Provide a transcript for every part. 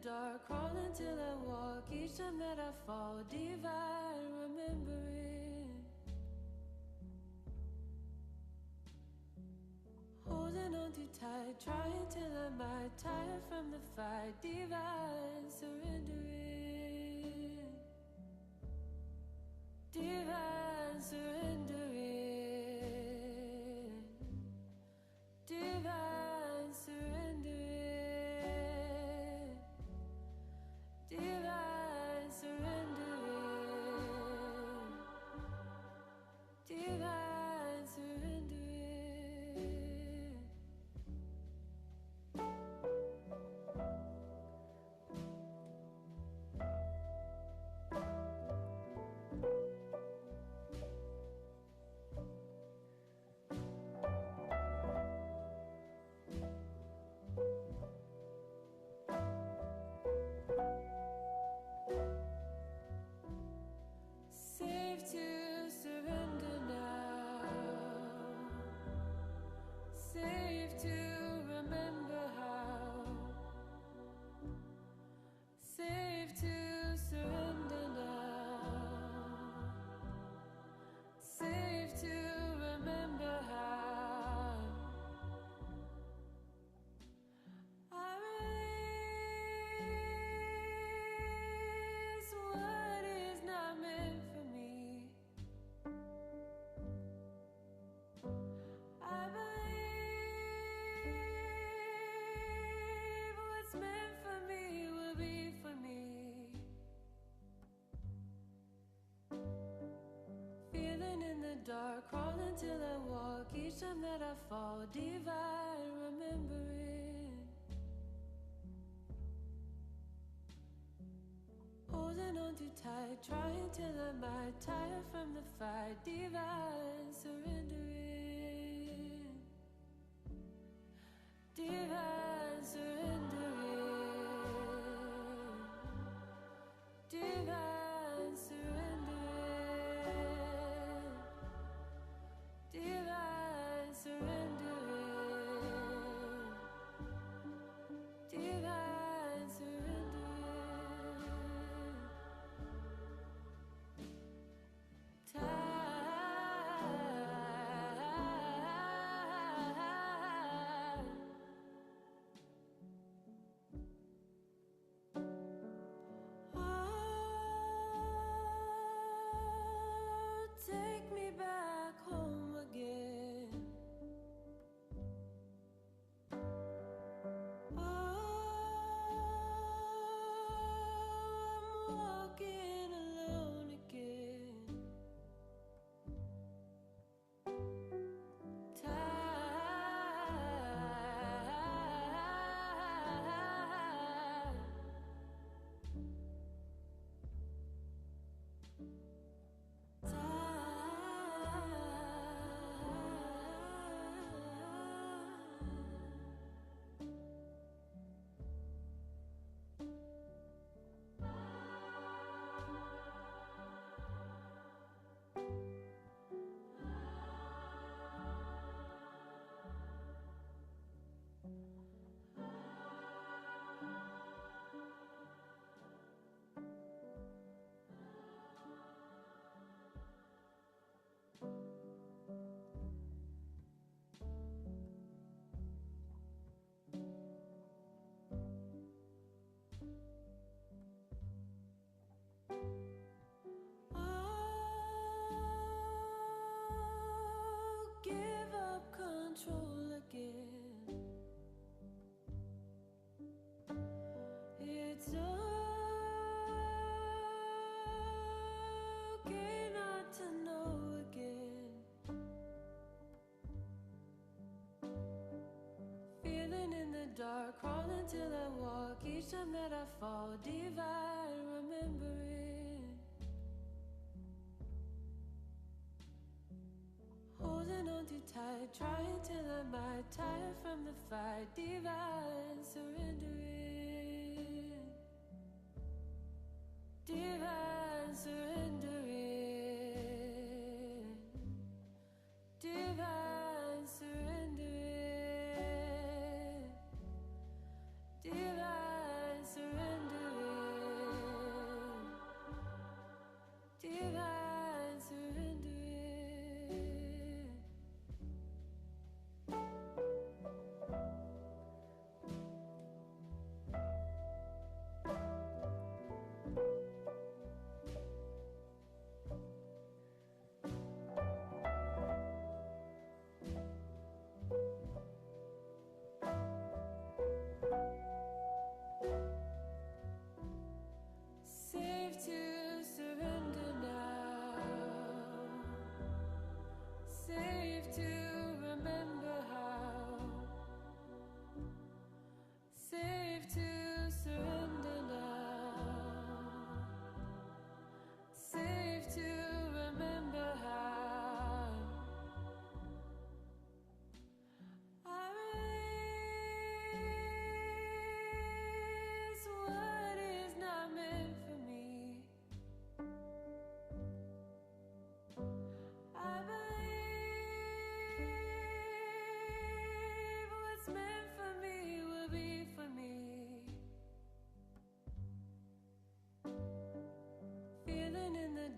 dark, crawling till I walk. Each time that I fall, divine remembering. Holding on too tight, trying till I might tire from the fight. Divine surrendering. Divine surrendering. Divine surrendering. Divine surrendering. Divine surrendering. Safe to surrender now. Safe to remember how. Safe to surrender now. Safe to remember how. I release what is not meant for me. I believe what's meant for me will be for me. Feeling in the dark, crawling till I walk. Each time that I fall, divine remembering. Holding on too tight, trying till I might tire from the fight. Divine surrendering. Divine surrendering. Divine surrendering. Divine surrendering. Divine surrendering. Oh, take me back home again. Oh, I'm walking alone again. Oh, give up control again. It's okay not to know again. Feeling in the dark, crawling till I walk. Each time that I fall, divine remembering. Holding on too tight, trying till I might tire from the fight. Divine surrendering. Divine surrendering. Divine surrendering. Divine surrendering.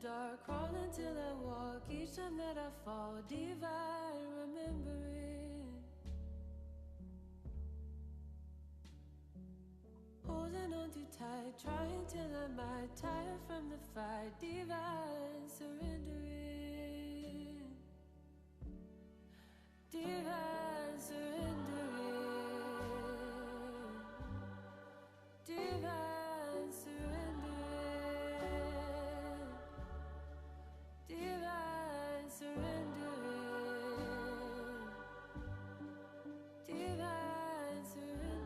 dark, crawling till I walk. Each time that I fall, divine, remembering. Holding on too tight, trying till I might tire from the fight. Divine, surrendering. Divine, surrendering. Divine, surrendering. Divine, surrendering. Divine, surrendering.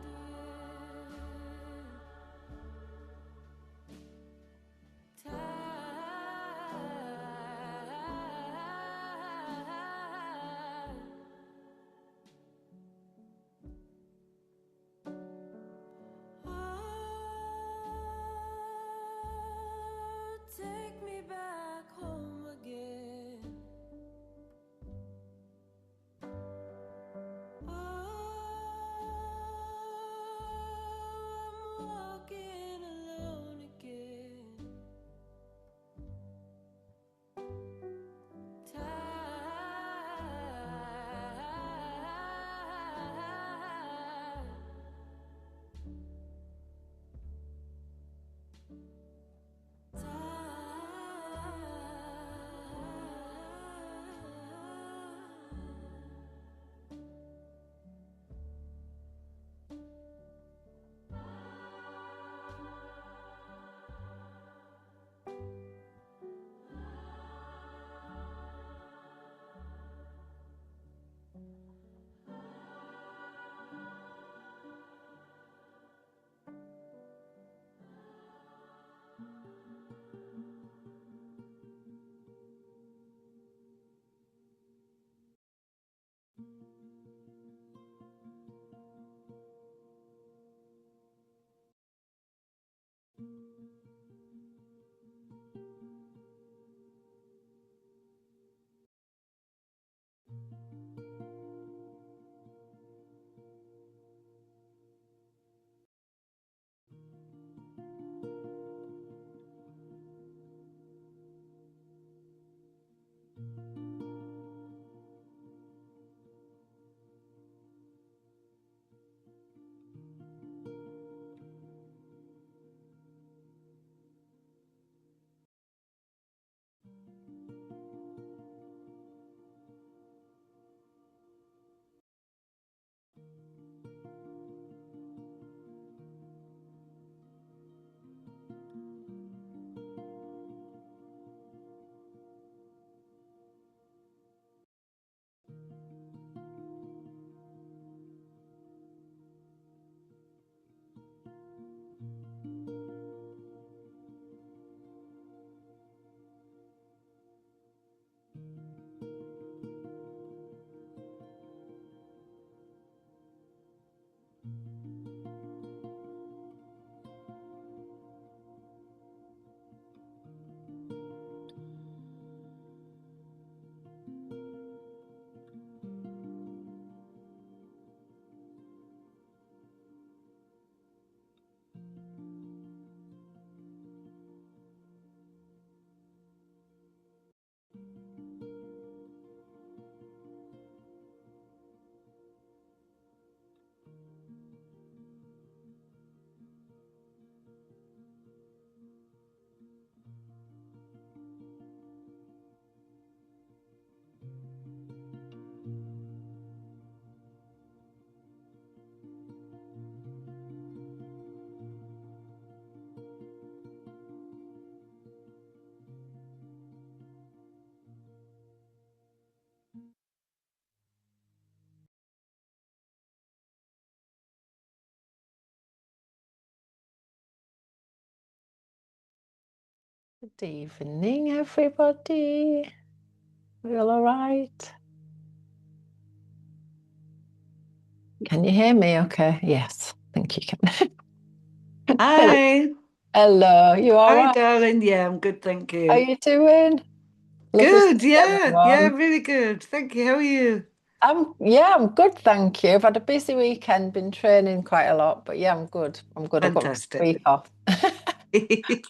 Take me back home again. I'm walking alone again. Good evening, everybody. Are you all right? Can you hear me okay? Yes, thank you. Hi. Hello, you all Hi, right? darling. Yeah, I'm good, thank How are you. you doing? Lovely to Good, see yeah, everyone. really good. Thank you. How are you? I'm good, thank you. I've had a busy weekend, been training quite a lot, but yeah, I'm good. I'm good. I've got a Fantastic. week off. Julie,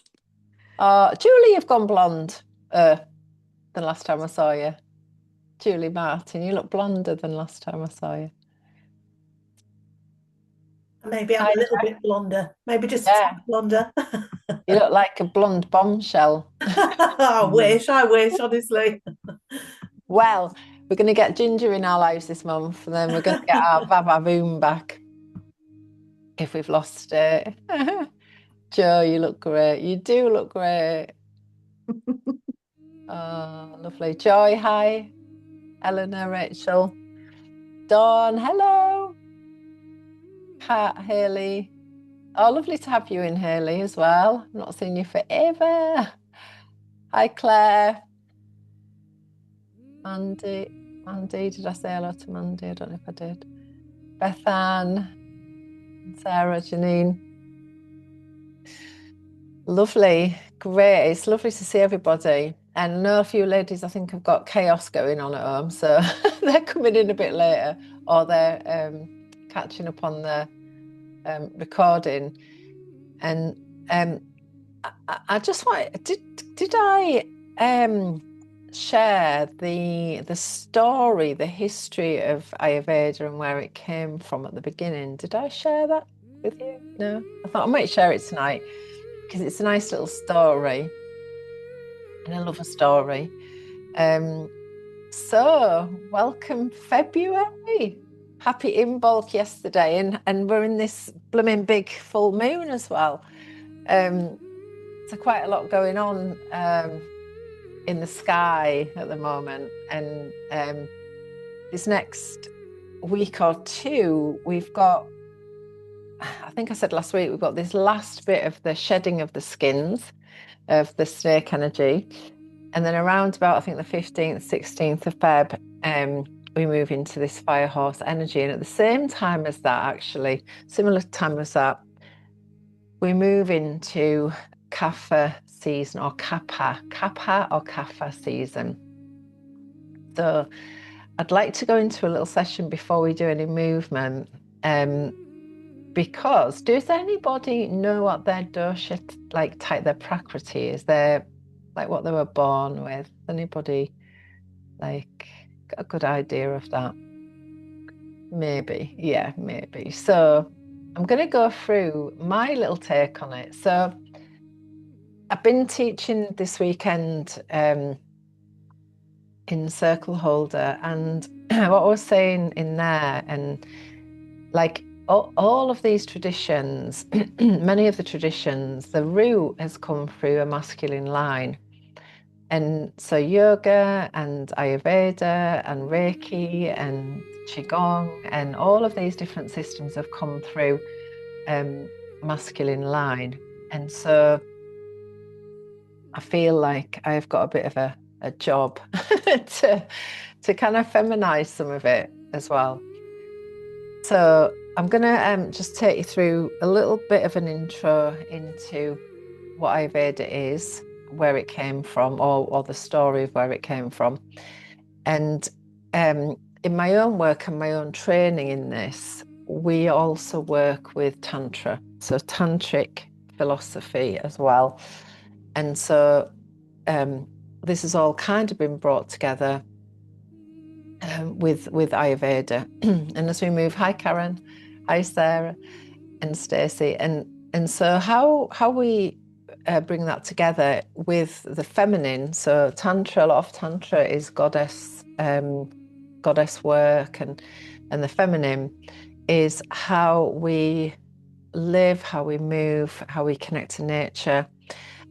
you've gone blonde. than last time I saw you. Julie Martin, you look blonder than last time I saw you. Maybe I'm Hi, a little bit blonder. Maybe just a yeah, tad blonder. you look like a blonde bombshell. I wish, honestly. Well, we're going to get Ginger in our lives this month, and then we're going to get our Vavavoom back if we've lost it. Joe, you look great. You do look great. Oh, lovely. Joy, hi. Eleanor, Rachel. Dawn, hello. Pat, Haley. Oh, lovely to have you in, Haley, as well. I've not seen you forever. Hi, Claire. Mandy, did I say hello to Mandy? I don't know if I did. Beth Ann, Sarah, Janine. Lovely, great. It's lovely to see everybody. And I know a few ladies, I think, have got chaos going on at home, so they're coming in a bit later, or they're catching up on the recording. And I just want, did I share the story, the history of Ayurveda and where it came from at the beginning? Did I share that with you? No, I thought I might share it tonight because it's a nice little story, and I love a story. So welcome February. Happy in bulk yesterday, and we're in this blooming big full moon as well. So quite a lot going on in the sky at the moment, and this next week or two we've got, I think I said last week, we've got this last bit of the shedding of the skins of the snake energy, and then around about, I think, the 15th 16th of Feb, we move into this fire horse energy, and at the same time as that, actually similar time as that, we move into Kapha season, or Kapha or Kapha season. So I'd like to go into a little session before we do any movement, because does anybody know what their dosha, like type, their prakriti is, their, like what they were born with? Anybody like got a good idea of that? Maybe, yeah, maybe. So I'm going to go through my little take on it. So I've been teaching this weekend in Circle Holder, and what I was saying in there, and like all of these traditions, many of the traditions, the root has come through a masculine line. And so yoga and Ayurveda and Reiki and Qigong and all of these different systems have come through masculine line. And so I feel like I've got a bit of a job to kind of feminize some of it as well. So I'm going to just take you through a little bit of an intro into what Ayurveda is, where it came from, or the story of where it came from. And in my own work and my own training in this, we also work with Tantra, so Tantric philosophy as well. And so this has all kind of been brought together with Ayurveda. And as we move, hi Karen, hi Sarah and Stacey, and so how we bring that together with the feminine. So Tantra, a lot of Tantra is goddess work, and the feminine is how we live, how we move, how we connect to nature.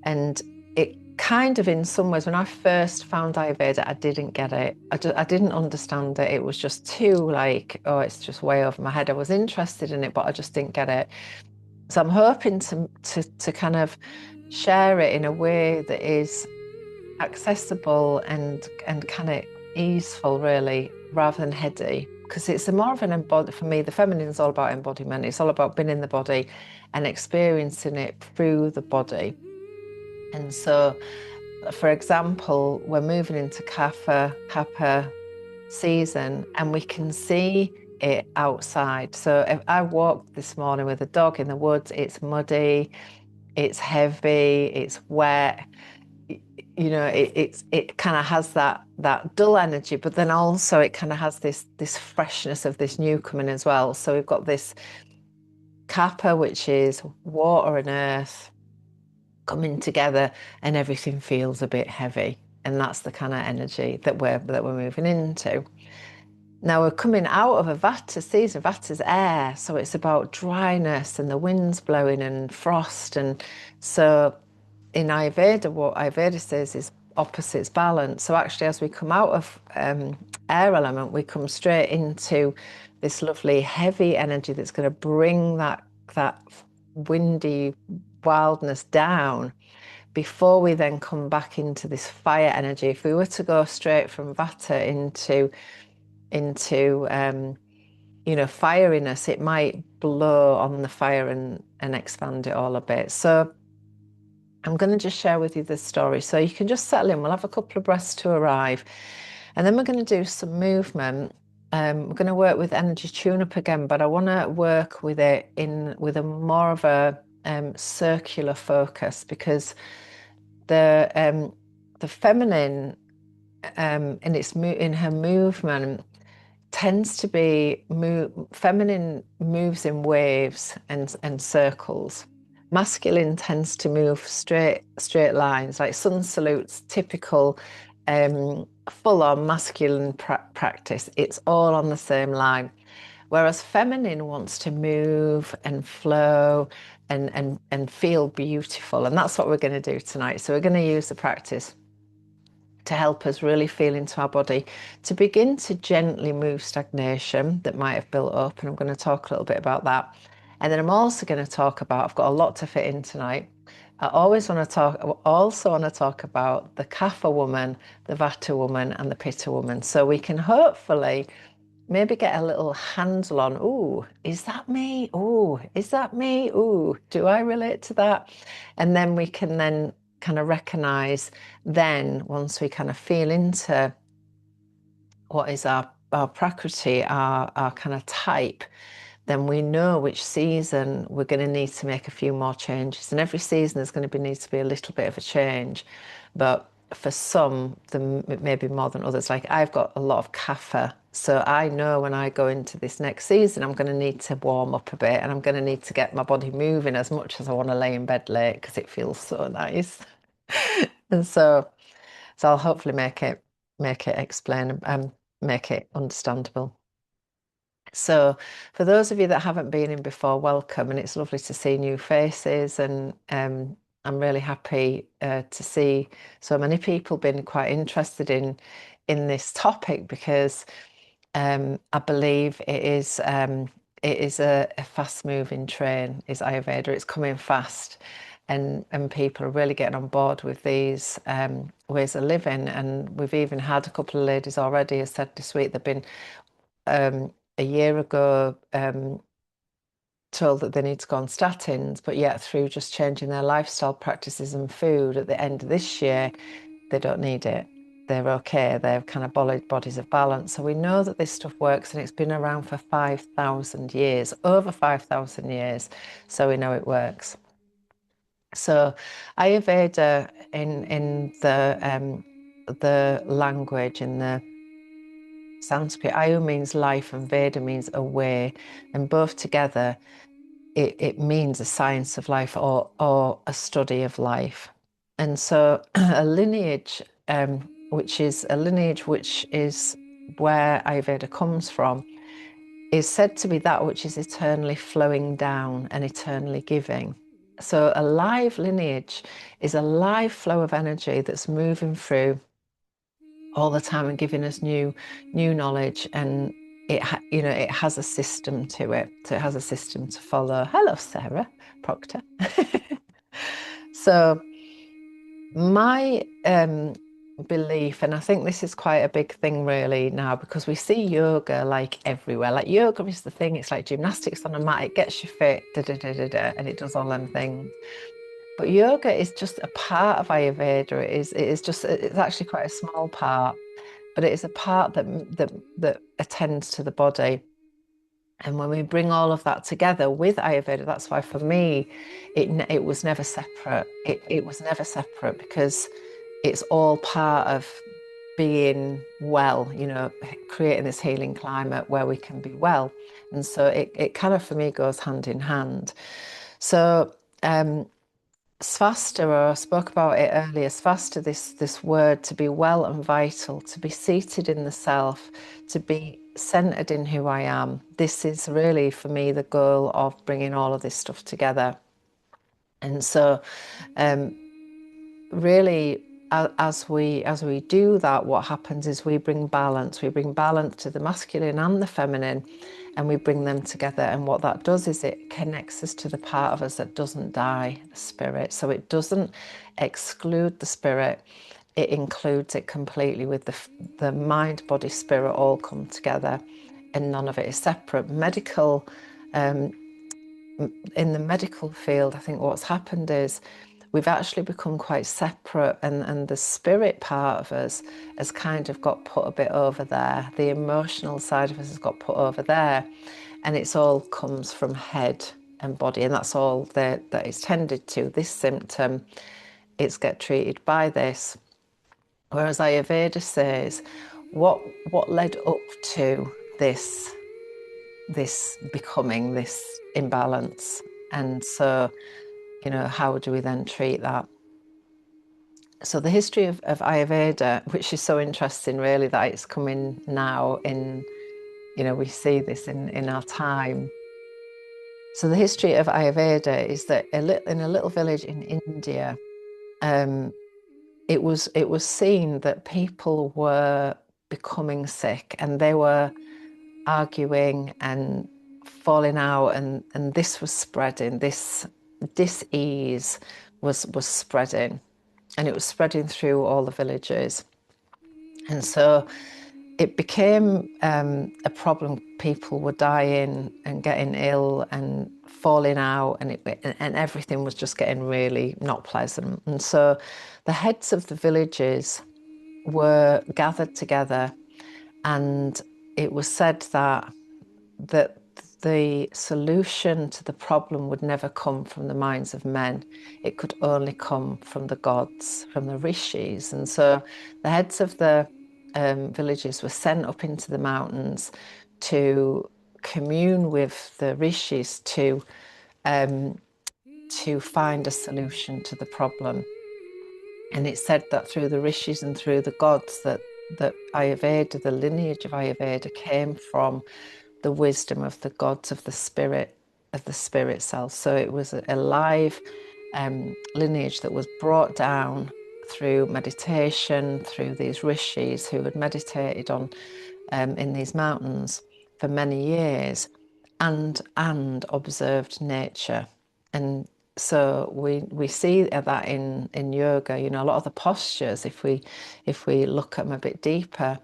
And it kind of, in some ways, when I first found Ayurveda, I didn't get it. I didn't understand it. It was just too like, oh, it's just way over my head. I was interested in it, but I just didn't get it. So I'm hoping to kind of share it in a way that is accessible and kind of easeful, really, rather than heady, because it's more of an embodiment. For me, the feminine is all about embodiment. It's all about being in the body and experiencing it through the body. And so, for example, we're moving into Kapha season, and we can see it outside. So if I walked this morning with a dog in the woods, it's muddy, it's heavy, it's wet. it kind of has that dull energy, but then also it kind of has this freshness of this new coming as well. So we've got this Kapha, which is water and earth coming together, and everything feels a bit heavy, and that's the kind of energy that we're moving into. Now we're coming out of a Vata season. Vata's air, so it's about dryness and the winds blowing and frost. And so in Ayurveda, what Ayurveda says is opposites balance. So actually, as we come out of air element, we come straight into this lovely heavy energy that's going to bring that windy wildness down before we then come back into this fire energy. If we were to go straight from Vata into fieriness, it might blow on the fire and expand it all a bit. So I'm going to just share with you this story so you can just settle in. We'll have a couple of breaths to arrive, and then we're going to do some movement. We're going to work with energy tune-up again, but I want to work with it with a more of a circular focus, because the feminine in her movement tends to be feminine moves in waves and circles. Masculine tends to move straight lines, like sun salutes, typical full-on masculine practice. It's all on the same line. Whereas feminine wants to move and flow and feel beautiful. And that's what we're going to do tonight. So we're going to use the practice to help us really feel into our body, to begin to gently move stagnation that might have built up. And I'm going to talk a little bit about that. And then I'm also going to talk about, I've got a lot to fit in tonight. I also want to talk about the Kapha woman, the Vata woman, and the Pitta woman. So we can hopefully maybe get a little handle on, ooh, is that me? Ooh, is that me? Ooh, do I relate to that? And then we can then kind of recognize, then once we kind of feel into what is our prakriti, our kind of type, then we know which season we're going to need to make a few more changes. And every season there's going to need to be a little bit of a change. But for some, maybe more than others. Like I've got a lot of Kapha. So I know when I go into this next season, I'm going to need to warm up a bit, and I'm going to need to get my body moving as much as I want to lay in bed late, because it feels so nice. And so I'll hopefully make it explain and make it understandable. So for those of you that haven't been in before, welcome, and it's lovely to see new faces, and I'm really happy to see so many people being quite interested in this topic, because I believe it is a fast moving train, is Ayurveda. It's coming fast, and people are really getting on board with these ways of living. And we've even had a couple of ladies already who said this week they've been a year ago told that they need to go on statins, but yet through just changing their lifestyle practices and food, at the end of this year they don't need it. They're okay. They're kind of bodies of balance. So we know that this stuff works, and it's been around for 5,000 years, over 5,000 years. So we know it works. So Ayurveda in the language, in the Sanskrit, Ayu means life and Veda means a way, and both together it means a science of life, or a study of life. And so a lineage, which is where Ayurveda comes from, is said to be that which is eternally flowing down and eternally giving. So a live lineage is a live flow of energy that's moving through all the time and giving us new knowledge, and it has a system to it. So it has a system to follow. Hello, Sarah Proctor. So my belief, and I think this is quite a big thing really now, because we see yoga like everywhere. Like yoga is the thing. It's like gymnastics on a mat. It gets you fit, and it does all them things. But yoga is just a part of Ayurveda. It's actually quite a small part, but it is a part that attends to the body. And when we bring all of that together with Ayurveda, that's why for me, it was never separate. It was never separate, because it's all part of being well, you know, creating this healing climate where we can be well. And so it kind of, for me, goes hand in hand. So Svasta, or I spoke about it earlier, Svasta, this word to be well and vital, to be seated in the self, to be centered in who I am. This is really, for me, the goal of bringing all of this stuff together. And so really, as we do that, what happens is we bring balance to the masculine and the feminine, and we bring them together. And what that does is it connects us to the part of us that doesn't die, the spirit. So it doesn't exclude the spirit, it includes it completely, with the mind, body, spirit all come together, and none of it is separate. In the medical field, I think what's happened is we've actually become quite separate, and the spirit part of us has kind of got put a bit over there. The emotional side of us has got put over there, and it's all comes from head and body, and that's all that is tended to. This symptom, it's get treated by this. Whereas Ayurveda says, what led up to this becoming this imbalance, and so, you know, how do we then treat that? So the history of Ayurveda, which is so interesting really that it's coming now in, you know, we see this in our time. So the history of Ayurveda is that in a little village in India, it was seen that people were becoming sick, and they were arguing and falling out, and this was spreading, this dis-ease was spreading, and it was spreading through all the villages. And so it became a problem. People were dying and getting ill and falling out, and everything was just getting really not pleasant. And so the heads of the villages were gathered together, and it was said that the solution to the problem would never come from the minds of men. It could only come from the gods, from the rishis. And so the heads of the villages were sent up into the mountains to commune with the rishis to find a solution to the problem. And it's said that through the rishis and through the gods that Ayurveda, the lineage of Ayurveda, came from the wisdom of the gods of the spirit self. So it was a live lineage that was brought down through meditation, through these rishis who had meditated on in these mountains for many years, and observed nature. And so we see that in yoga. You know, a lot of the postures, if we look at them a bit deeper,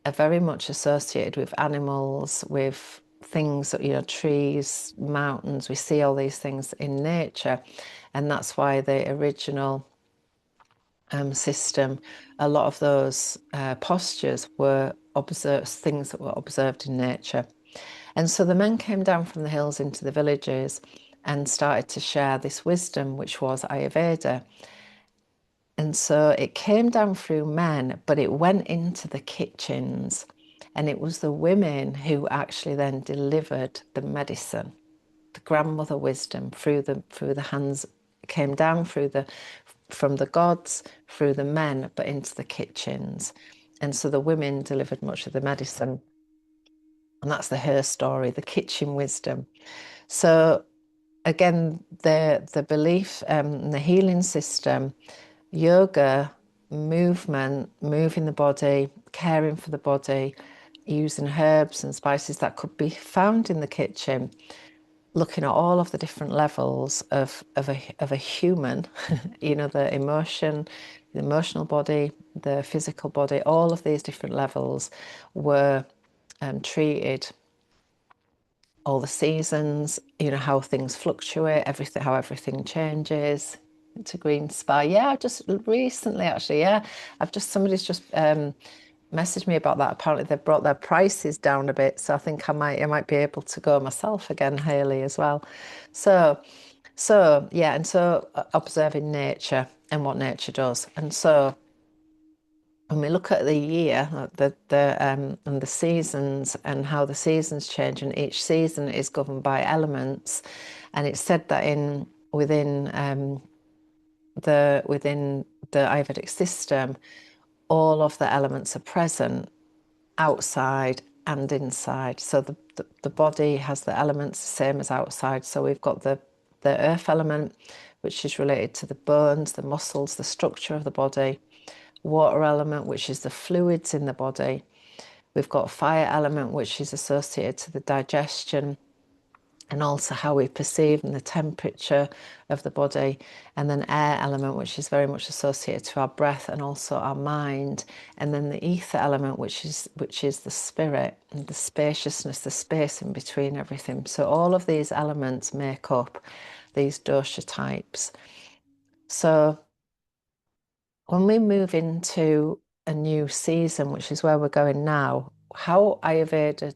are very much associated with animals, with things, you know, trees, mountains. We see all these things in nature, and that's why the original system, a lot of those postures were things that were observed in nature. And so the men came down from the hills into the villages and started to share this wisdom, which was Ayurveda. And so it came down through men, but it went into the kitchens, and it was the women who actually then delivered the medicine, the grandmother wisdom through the hands. It came down from the gods through the men, but into the kitchens. And so the women delivered much of the medicine, and that's her story, the kitchen wisdom. So again, the belief, the healing system, yoga, movement, moving the body, caring for the body, using herbs and spices that could be found in the kitchen, looking at all of the different levels of a human, you know, the emotional body, the physical body, all of these different levels were treated. All the seasons, you know, how things fluctuate, how everything changes. To green spa, yeah, just recently actually, yeah, somebody's just messaged me about that. Apparently they've brought their prices down a bit, so I think I might be able to go myself again, Hayley, as well. So yeah, and so observing nature and what nature does. And so when we look at the year, and the seasons and how the seasons change, and each season is governed by elements, and it's said that within the Ayurvedic system, all of the elements are present outside and inside. So the body has the elements the same as outside. So we've got the earth element, which is related to the bones, the muscles, the structure of the body. Water element, which is the fluids in the body. We've got fire element, which is associated to the digestion and also how we perceive and the temperature of the body. And then air element, which is very much associated to our breath and also our mind. And then the ether element, which is the spirit and the spaciousness, the space in between everything. So all of these elements make up these dosha types. So when we move into a new season, which is where we're going now, how Ayurveda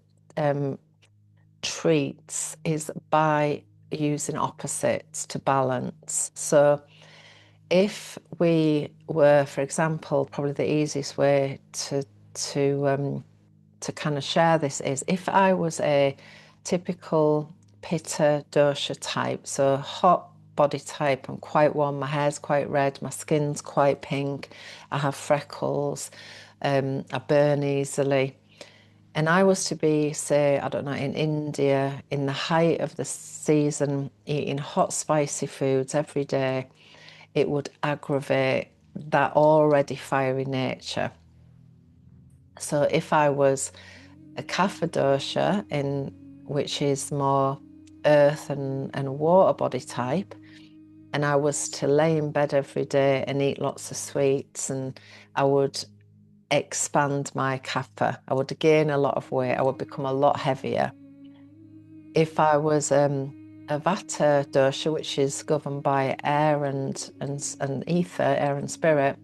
treats is by using opposites to balance. So if we were, for example, probably the easiest way to kind of share this is if I was a typical Pitta dosha type, so hot body type, I'm quite warm, my hair's quite red, my skin's quite pink, I have freckles, I burn easily. And I was to be, say, I don't know, in India, in the height of the season, eating hot, spicy foods every day, it would aggravate that already fiery nature. So if I was a Kapha dosha, which is more earth and water body type, and I was to lay in bed every day and eat lots of sweets, and I would expand my kapha, I would gain a lot of weight, I would become a lot heavier. If I was a vata dosha, which is governed by air and ether, air and spirit,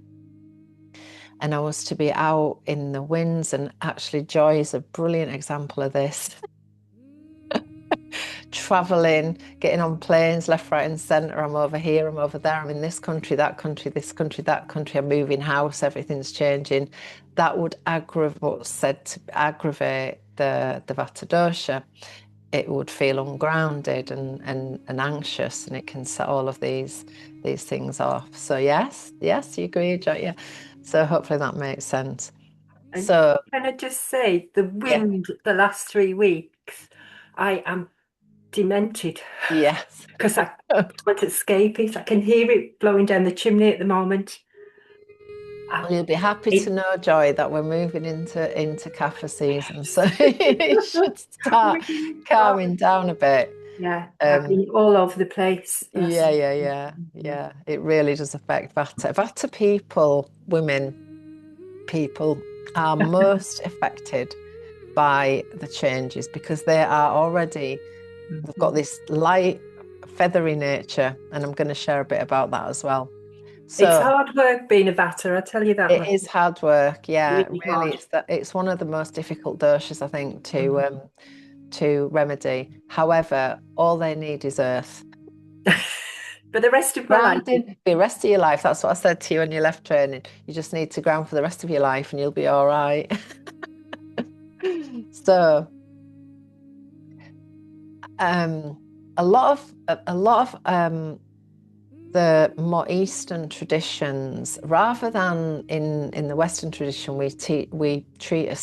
and I was to be out in the winds, and actually Joy is a brilliant example of this. Traveling, getting on planes left, right and centre. I'm over here, I'm over there, I'm in this country, that country, this country, that country, I'm moving house, everything's changing. That would aggravate what's said to aggravate the vata dosha. It would feel ungrounded and anxious, and it can set all of these things off. So yes, you agree, Jo? Yeah. So hopefully that makes sense. And So can I just say, the wind the last 3 weeks, I am demented yes. because I can't escape it. I can hear it blowing down the chimney at the moment. Well, you'll be happy to know, Joy, that we're moving into Kapha season, so it should start calming down a bit. Yeah, I've been all over the place. Yeah. It really does affect Vata. Vata people, people are most affected by the changes because they are already, they've got this light, feathery nature, and I'm going to share a bit about that as well. So it's hard work being a Vata, I tell you that. It is hard work, yeah. Really It's one of the most difficult doshas, I think, to remedy. However, all they need is earth. For the rest of my life. The rest of your life. That's what I said to you when you left training. You just need to ground for the rest of your life, and you'll be all right. So, a lot of the more Eastern traditions, rather than in the Western tradition, we treat a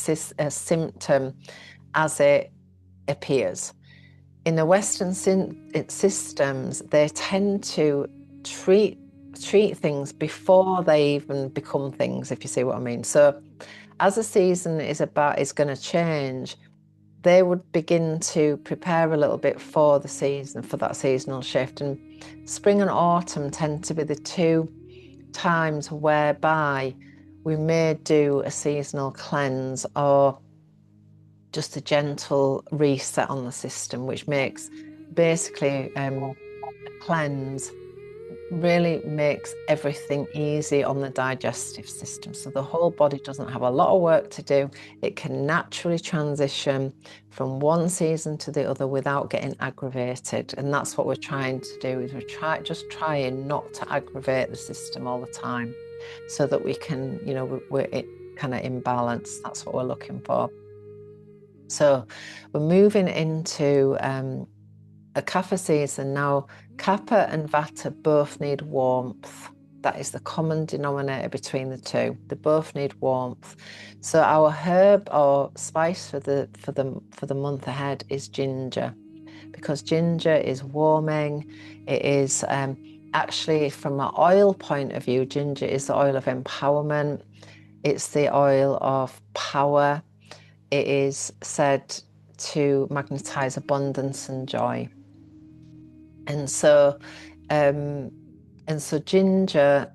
symptom as it appears. In the Western systems, they tend to treat things before they even become things, if you see what I mean. So as a season is going to change, they would begin to prepare a little bit for the season, for that seasonal shift. And spring and autumn tend to be the two times whereby we may do a seasonal cleanse or just a gentle reset on the system, which makes basically a cleanse really makes everything easy on the digestive system. So the whole body doesn't have a lot of work to do. It can naturally transition from one season to the other without getting aggravated. And that's what we're trying to do, is we're just trying not to aggravate the system all the time, so that we can, kind of in balance. That's what we're looking for. So we're moving into a Kapha season now. Kapha and Vata both need warmth. That is the common denominator between the two. They both need warmth. So our herb or spice for the month ahead is ginger, because ginger is warming. It is actually, from an oil point of view, ginger is the oil of empowerment. It's the oil of power. It is said to magnetize abundance and joy. And so ginger,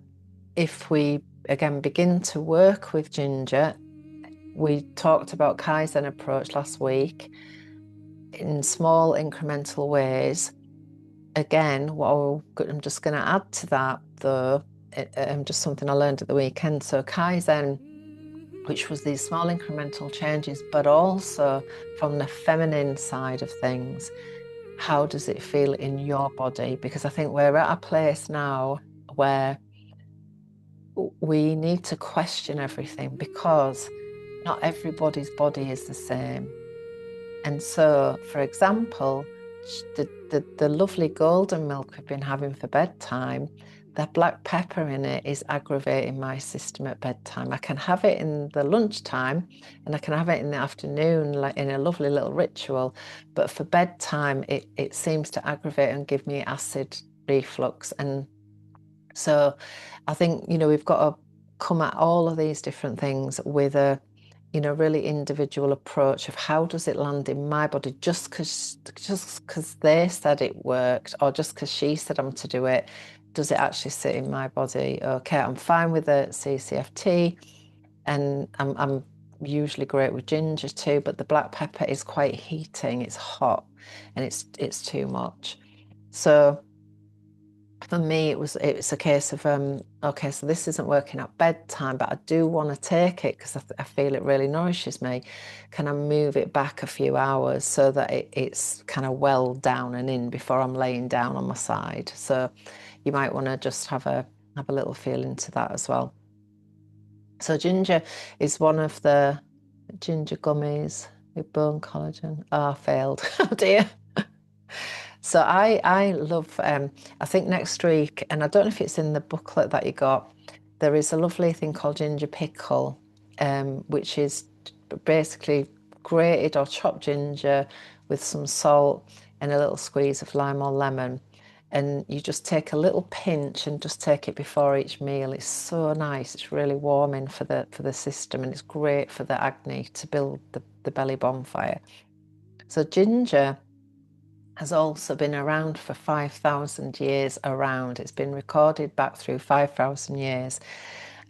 if we again begin to work with ginger, we talked about Kaizen approach last week in small incremental ways. Again, I'm just going to add to that, though, just something I learned at the weekend. So Kaizen, which was these small incremental changes, but also from the feminine side of things, how does it feel in your body? Because I think we're at a place now where we need to question everything, because not everybody's body is the same. And so, for example, the lovely golden milk we've been having for bedtime, the black pepper in it is aggravating my system at bedtime. I can have it in the lunchtime and I can have it in the afternoon, like in a lovely little ritual, but for bedtime it seems to aggravate and give me acid reflux. And so I think, you know, we've got to come at all of these different things with a, you know, really individual approach of how does it land in my body. Just because they said it worked, or just because she said I'm to do it, does it actually sit in my body? Okay, I'm fine with the CCFT, and I'm usually great with ginger too, but the black pepper is quite heating, it's hot, and it's too much. So for me, it's a case of okay, so this isn't working at bedtime, but I do want to take it because I feel it really nourishes me. Can I move it back a few hours so that it's kind of well down and in before I'm laying down on my side? So you might want to just have a little feel into that as well. So ginger is one of the ginger gummies with bone collagen. Oh, I failed. Oh dear. So I love, I think next week, and I don't know if it's in the booklet that you got, there is a lovely thing called ginger pickle, which is basically grated or chopped ginger with some salt and a little squeeze of lime or lemon. And you just take a little pinch and just take it before each meal. It's so nice. It's really warming for the system, and it's great for the acne to build the belly bonfire. So ginger has also been around for 5,000 years around. It's been recorded back through 5,000 years.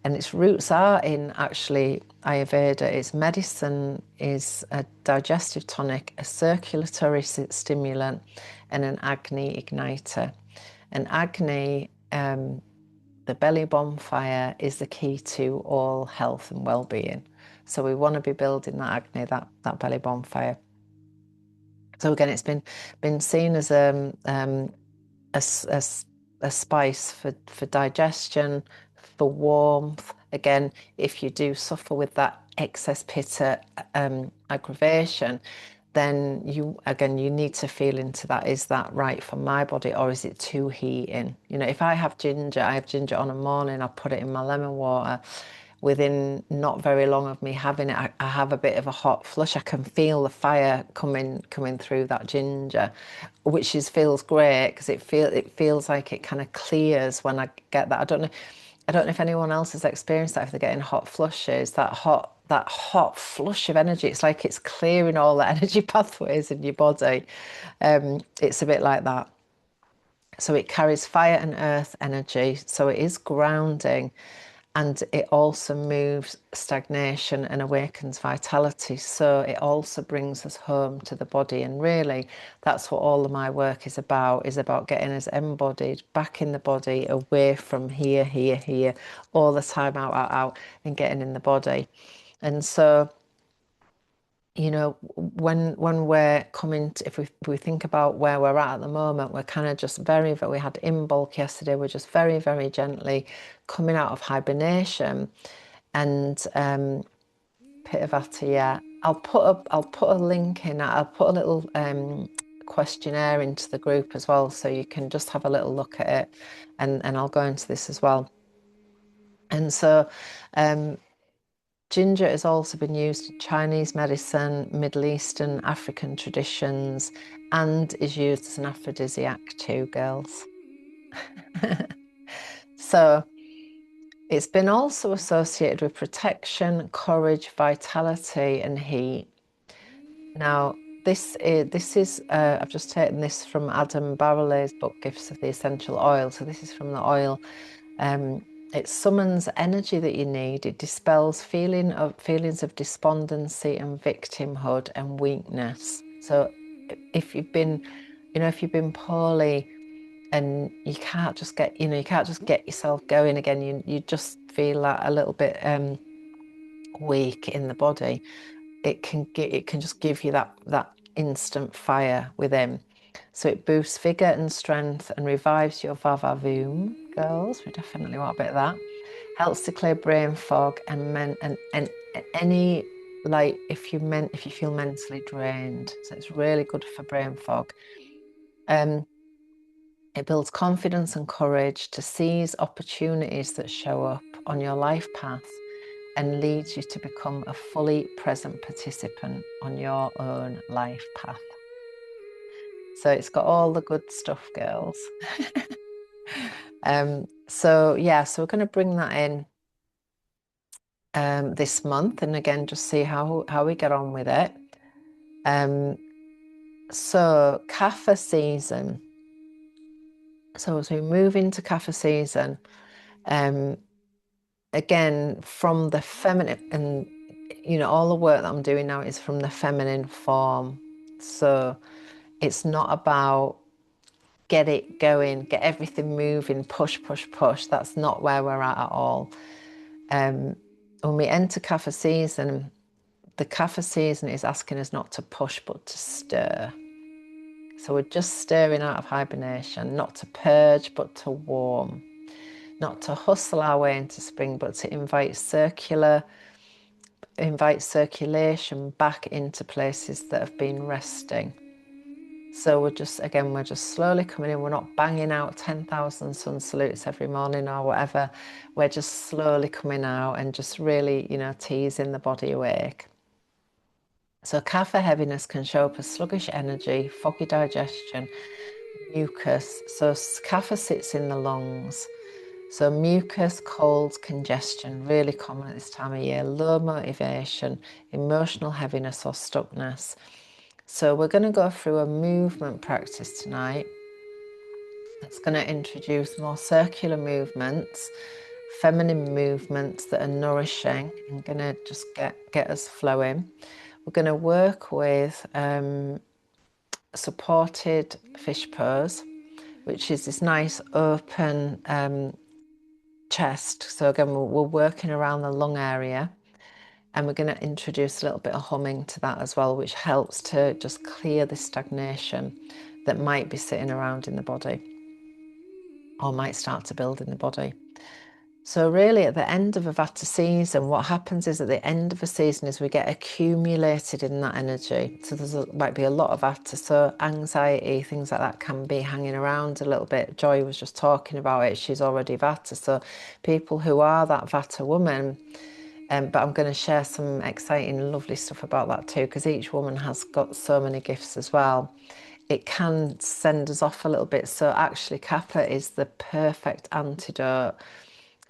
And its roots are in actually Ayurveda. Its medicine is a digestive tonic, a circulatory stimulant, and an agni igniter. And agni, the belly bonfire, is the key to all health and well-being. So we want to be building that agni, that belly bonfire. So again, it's been seen as a spice for digestion, for warmth. Again, if you do suffer with that excess pitta aggravation, then you need to feel into that. Is that right for my body, or is it too heating? You know, if I have ginger on a morning, I put it in my lemon water. Within not very long of me having it, I have a bit of a hot flush. I can feel the fire coming through that ginger, which feels great, because it feels like it kind of clears when I get that. I don't know if anyone else has experienced that, if they're getting hot flushes, that hot flush of energy. It's like it's clearing all the energy pathways in your body. It's a bit like that. So it carries fire and earth energy, so it is grounding. And it also moves stagnation and awakens vitality. So it also brings us home to the body. And really, that's what all of my work is about getting us embodied back in the body, away from here, all the time, out, and getting in the body. And so, you know, when we're coming to, if we think about where we're at the moment, we're kind of just we had in bulk yesterday, we're just very, very gently coming out of hibernation. and Pitta, yeah. I'll put a link in. I'll put a little questionnaire into the group as well, so you can just have a little look at it, and I'll go into this as well. And so ginger has also been used in Chinese medicine, Middle Eastern, African traditions, and is used as an aphrodisiac too, girls. So it's been also associated with protection, courage, vitality, and heat. Now, this is I've just taken this from Adam Barrelet's book, Gifts of the Essential Oil. So this is from the oil. It summons energy that you need. It dispels feelings of despondency and victimhood and weakness. So if you've been, if you've been poorly and you can't just get, you can't just get yourself going again, you just feel like a little bit weak in the body. It can just give you that instant fire within. So it boosts vigor and strength and revives your vavavoom, girls. We definitely want a bit of that. Helps to clear brain fog and any, like, if you feel mentally drained. So it's really good for brain fog. It builds confidence and courage to seize opportunities that show up on your life path and leads you to become a fully present participant on your own life path. So it's got all the good stuff, girls. So we're going to bring that in this month, and again, just see how we get on with it. So Kapha season. So as we move into Kapha season, again, from the feminine, and all the work that I'm doing now is from the feminine form. So it's not about get it going, get everything moving, push. That's not where we're at all. When we enter Kapha season, the Kapha season is asking us not to push, but to stir. So we're just stirring out of hibernation, not to purge, but to warm. Not to hustle our way into spring, but to invite circulation back into places that have been resting. So we're just slowly coming in. We're not banging out 10,000 sun salutes every morning or whatever. We're just slowly coming out and just really, teasing the body awake. So Kapha heaviness can show up as sluggish energy, foggy digestion, mucus. So Kapha sits in the lungs. So mucus, colds, congestion, really common at this time of year, low motivation, emotional heaviness or stuckness. So we're going to go through a movement practice tonight that's going to introduce more circular movements, feminine movements that are nourishing and going to just get us flowing. We're going to work with supported fish pose, which is this nice open chest. So again, we're working around the lung area, and we're going to introduce a little bit of humming to that as well, which helps to just clear the stagnation that might be sitting around in the body or might start to build in the body. So really at the end of a Vata season, what happens is at the end of a season is we get accumulated in that energy. So might be a lot of Vata, so anxiety, things like that can be hanging around a little bit. Joy was just talking about it, she's already Vata. So people who are that Vata woman, but I'm going to share some exciting, lovely stuff about that too, because each woman has got so many gifts as well. It can send us off a little bit. So actually Kapha is the perfect antidote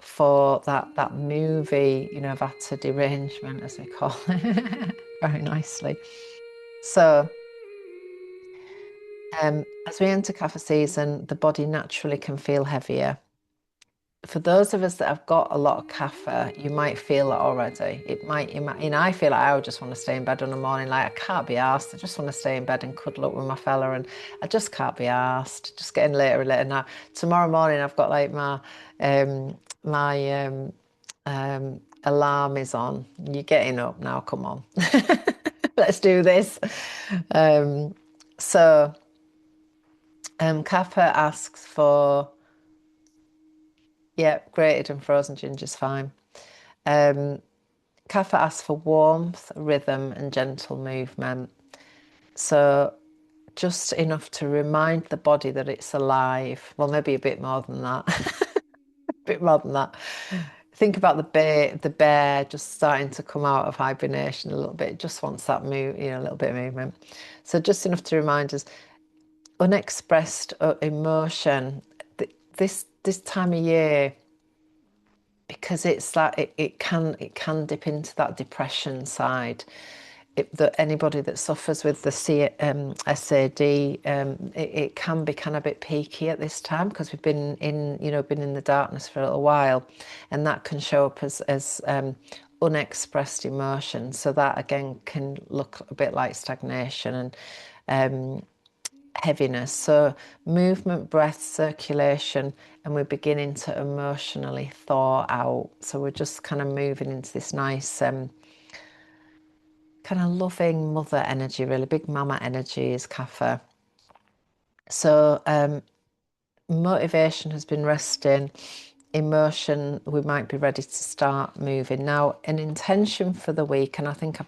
for that movie, Vata derangement, as we call it, very nicely. So as we enter Kapha season, the body naturally can feel heavier. For those of us that have got a lot of Kapha, you might feel it already. It might, I feel like I would just want to stay in bed on a morning, like I can't be arsed. I just want to stay in bed and cuddle up with my fella, and I just can't be arsed. Just getting later and later now. Tomorrow morning, I've got like my alarm is on. You're getting up now. Come on, let's do this. Kapha asks for. Yeah, grated and frozen ginger's fine. Kapha asks for warmth, rhythm, and gentle movement. So just enough to remind the body that it's alive. Well, maybe a bit more than that. A bit more than that. Think about the bear just starting to come out of hibernation a little bit. It just wants that move, a little bit of movement. So just enough to remind us. Unexpressed emotion. This time of year, because it's like it can dip into that depression side. That anybody that suffers with the SAD, it can be kind of a bit peaky at this time because we've been in the darkness for a little while, and that can show up as unexpressed emotion. So that again can look a bit like stagnation and heaviness. So movement, breath, circulation, and we're beginning to emotionally thaw out. So we're just kind of moving into this nice kind of loving mother energy, really big mama energy is Kapha. So motivation has been resting. Emotion, we might be ready to start moving. Now, an intention for the week, and I think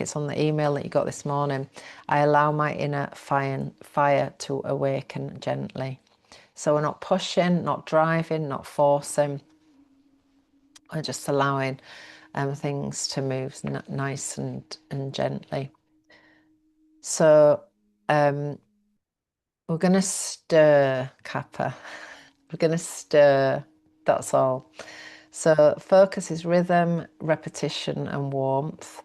it's on the email that you got this morning. I allow my inner fire to awaken gently. So we're not pushing, not driving, not forcing. We're just allowing things to move nice and gently. So we're going to stir, Kapha. We're going to stir, that's all. So focus is rhythm, repetition and warmth.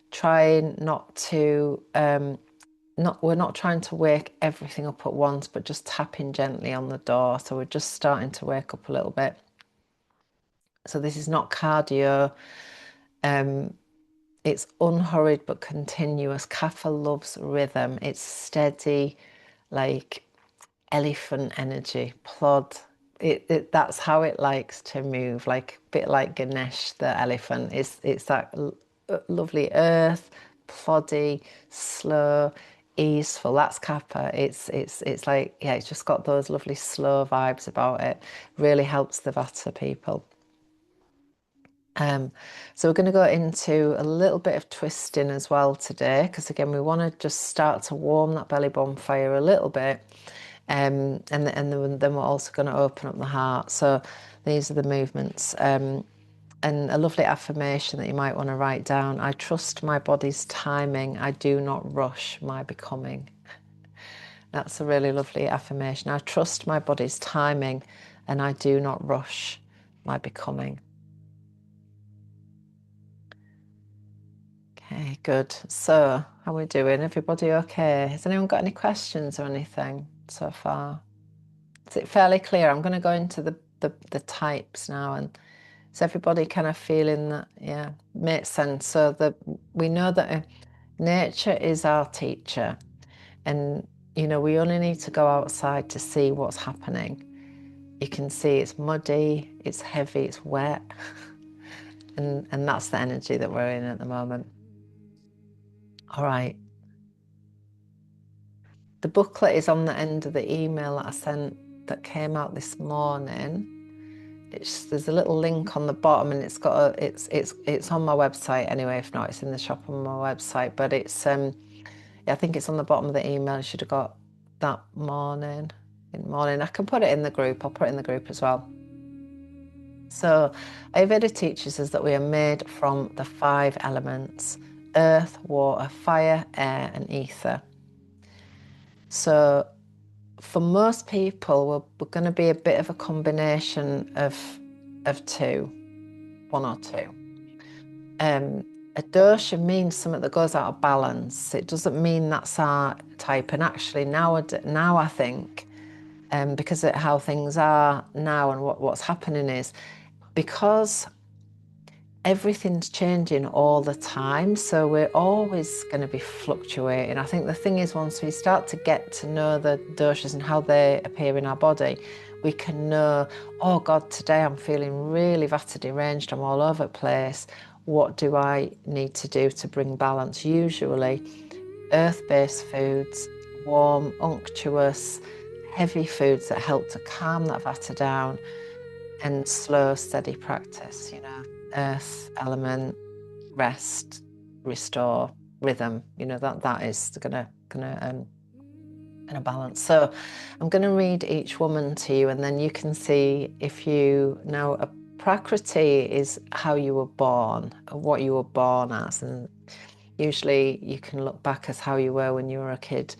Trying not to, we're not trying to wake everything up at once, but just tapping gently on the door. So we're just starting to wake up a little bit. So this is not cardio. It's unhurried but continuous. Kapha loves rhythm. It's steady, like elephant energy, plod. That's how it likes to move, like a bit like Ganesh, the elephant. It's that lovely earth, ploddy, slow, easeful. That's Kapha. It's like, yeah, it's just got those lovely slow vibes about it. Really helps the Vata people. So we're going to go into a little bit of twisting as well today, because again we want to just start to warm that belly bonfire a little bit, and then we're also going to open up the heart. So these are the movements, and a lovely affirmation that you might want to write down. I trust my body's timing. I do not rush my becoming. That's a really lovely affirmation. I trust my body's timing and I do not rush my becoming. Okay, good. So, how are we doing? Everybody okay? Has anyone got any questions or anything so far? Is it fairly clear? I'm going to go into the types now, and is everybody kind of feeling that? Yeah, makes sense. So we know that nature is our teacher, and we only need to go outside to see what's happening. You can see it's muddy, it's heavy, it's wet, and that's the energy that we're in at the moment. All right. The booklet is on the end of the email that I sent that came out this morning. There's a little link on the bottom, and it's got it's on my website anyway. If not, it's in the shop on my website. But it's I think it's on the bottom of the email. You should have got that morning. I can put it in the group. I'll put it in the group as well. So Ayurveda teaches us that we are made from the 5 elements: earth, water, fire, air, and ether. So for most people, we're going to be a bit of a combination of 1 or 2. A dosha means something that goes out of balance. It doesn't mean that's our type. And actually now I think, because of how things are now and what's happening is, because everything's changing all the time, so we're always going to be fluctuating. I think the thing is, once we start to get to know the doshas and how they appear in our body, we can know, oh God, today I'm feeling really vata deranged, I'm all over the place. What do I need to do to bring balance? Usually earth-based foods, warm, unctuous, heavy foods that help to calm that vata down, and slow, steady practice, earth element, rest, restore, rhythm. You know, that is gonna balance. So I'm going to read each woman to you, and then you can see if you now a Prakriti is how you were born, what you were born as, and usually you can look back as how you were when you were a kid.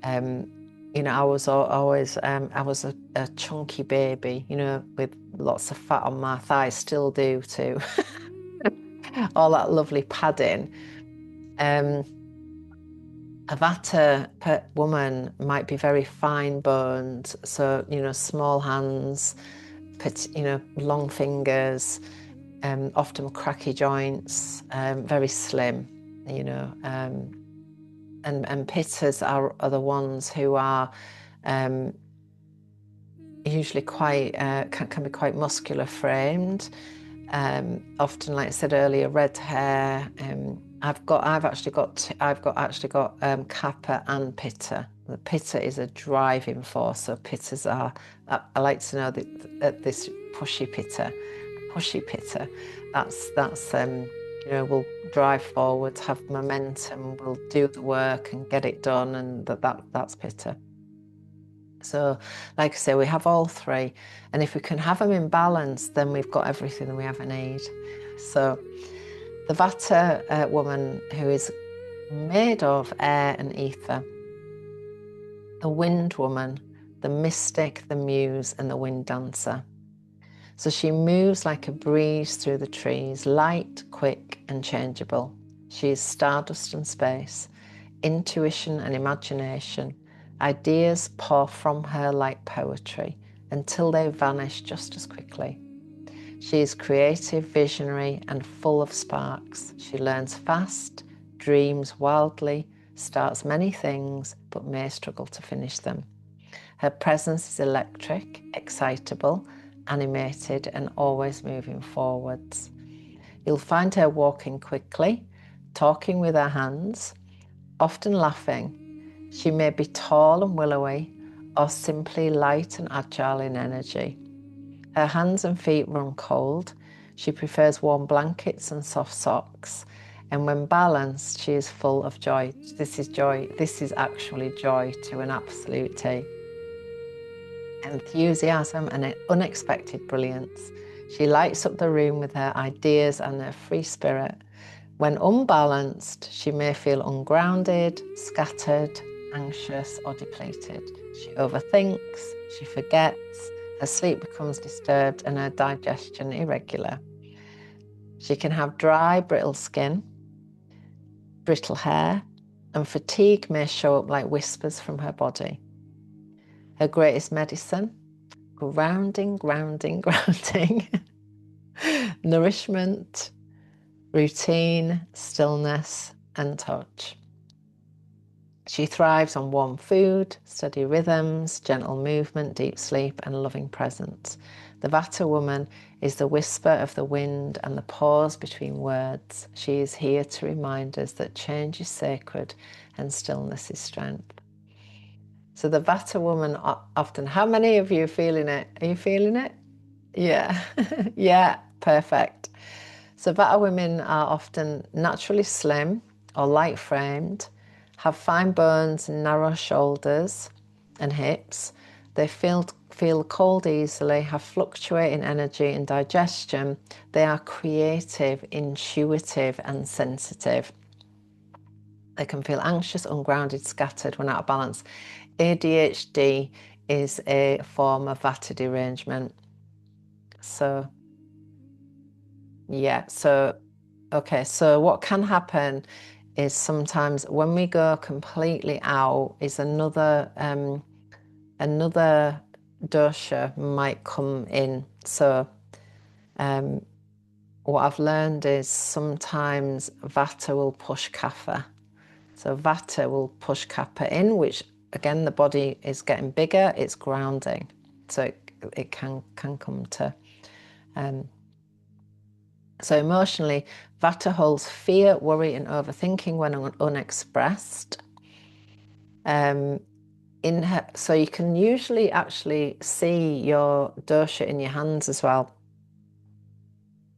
You know, I was always I was a chunky baby, you know, with lots of fat on my thighs, still do too. All that lovely padding. A Vata woman might be very fine boned, so, you know, small hands, you know, long fingers, often cracky joints, very slim, you know, and Pittas are the ones who are usually quite, can be quite muscular framed, often, like I said earlier, red hair. I've actually got Kapha and Pitta. The Pitta is a driving force, so Pittas are, I like to know that this pushy Pitta, that's you know, will drive forward, have momentum, will do the work and get it done, and that's Pitta. So, like I say, we have all three, and if we can have them in balance, then we've got everything that we ever need. So the Vata woman, who is made of air and ether, the wind woman, the mystic, the muse, and the wind dancer. So she moves like a breeze through the trees, light, quick, and changeable. She is stardust and space, intuition and imagination. Ideas pour from her like poetry until they vanish just as quickly. She is creative, visionary, and full of sparks. She learns fast, dreams wildly, starts many things, but may struggle to finish them. Her presence is electric, excitable, animated, and always moving forwards. You'll find her walking quickly, talking with her hands, often laughing. She may be tall and willowy, or simply light and agile in energy. Her hands and feet run cold. She prefers warm blankets and soft socks. And when balanced, she is full of joy. This is joy. This is actually joy to an absolute T. Enthusiasm and unexpected brilliance. She lights up the room with her ideas and her free spirit. When unbalanced, she may feel ungrounded, scattered, anxious, or depleted. She overthinks, she forgets, her sleep becomes disturbed, and her digestion irregular. She can have dry, brittle skin, brittle hair, and fatigue may show up like whispers from her body. Her greatest medicine: grounding, grounding, grounding, nourishment, routine, stillness, and touch. She thrives on warm food, steady rhythms, gentle movement, deep sleep, and loving presence. The Vata woman is the whisper of the wind and the pause between words. She is here to remind us that change is sacred and stillness is strength. So the Vata woman often, how many of you are feeling it? Are you feeling it? Yeah, yeah, perfect. So Vata women are often naturally slim or light framed, have fine bones and narrow shoulders and hips. They feel cold easily, have fluctuating energy and digestion. They are creative, intuitive, and sensitive. They can feel anxious, ungrounded, scattered when out of balance. ADHD is a form of Vata derangement. So, yeah, so, okay, so what can happen is sometimes when we go completely out is another dosha might come in. So what I've learned is sometimes Vata will push Kapha. So Vata will push Kapha in, which again, the body is getting bigger, it's grounding. So it can come to so emotionally, Vata holds fear, worry, and overthinking when unexpressed. So you can usually actually see your dosha in your hands as well.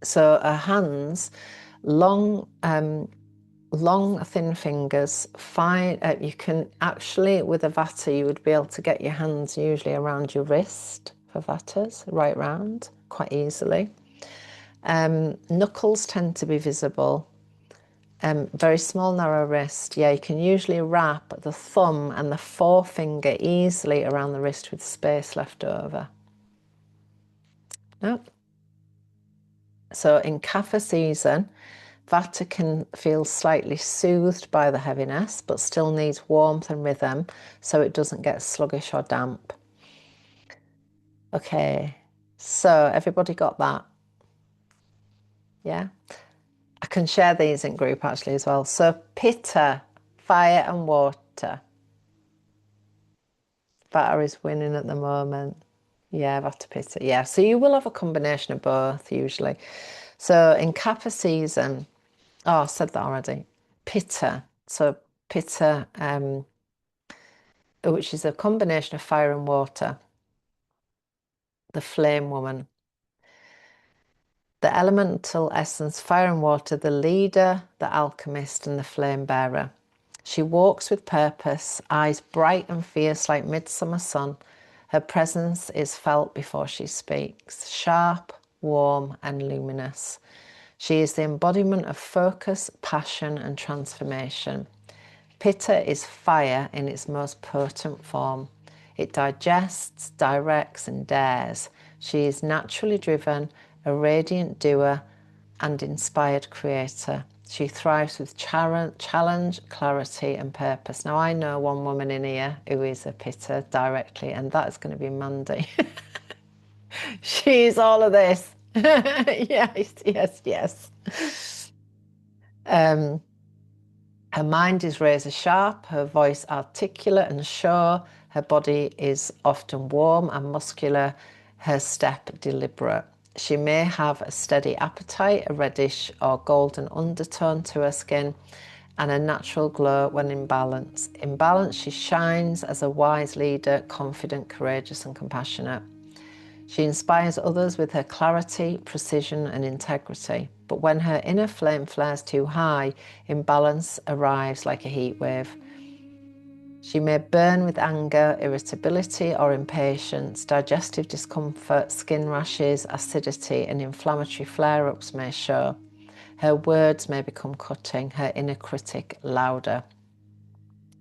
So her hands, long, long, thin fingers, fine. You can actually, with a vata, you would be able to get your hands usually around your wrist for vatas, right round, quite easily. Knuckles tend to be visible. Very small, narrow wrist. Yeah, you can usually wrap the thumb and the forefinger easily around the wrist with space left over. No. So in Kapha season, Vata can feel slightly soothed by the heaviness, but still needs warmth and rhythm so it doesn't get sluggish or damp. Okay, so everybody got that? Yeah? I can share these in group actually as well. So Pitta, fire and water. Vata is winning at the moment. Yeah, Vata Pitta. Yeah, so you will have a combination of both usually. So in Kapha season, oh, I said that already. Pitta. So Pitta, which is a combination of fire and water. The flame woman. The elemental essence, fire and water, the leader, the alchemist, and the flame bearer. She walks with purpose, eyes bright and fierce like midsummer sun. Her presence is felt before she speaks, sharp, warm, and luminous. She is the embodiment of focus, passion, and transformation. Pitta is fire in its most potent form. It digests, directs, and dares. She is naturally driven, a radiant doer, and inspired creator. She thrives with challenge, clarity, and purpose. Now, I know one woman in here who is a Pitta directly, and that is going to be Mandy. She's all of this. Yes, yes, yes. Her mind is razor sharp, her voice articulate and sure, her body is often warm and muscular, her step deliberate. She may have a steady appetite, a reddish or golden undertone to her skin, and a natural glow when in balance. In balance, she shines as a wise leader, confident, courageous, and compassionate. She inspires others with her clarity, precision, and integrity. But when her inner flame flares too high, imbalance arrives like a heat wave. She may burn with anger, irritability, or impatience. Digestive discomfort, skin rashes, acidity, and inflammatory flare-ups may show. Her words may become cutting, her inner critic louder.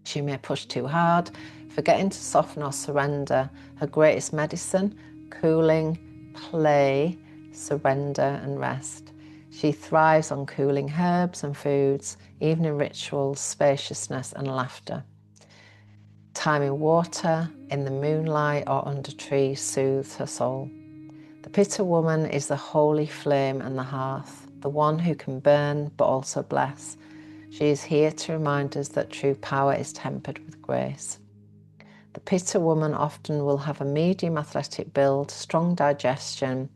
She may push too hard, forgetting to soften or surrender. Her greatest medicine, cooling, play, surrender, and rest. She thrives on cooling herbs and foods, evening rituals, spaciousness, and laughter. Time in water, in the moonlight, or under trees soothes her soul. The Pitta woman is the holy flame and the hearth, the one who can burn but also bless. She is here to remind us that true power is tempered with grace. The Pitta woman often will have a medium athletic build, strong digestion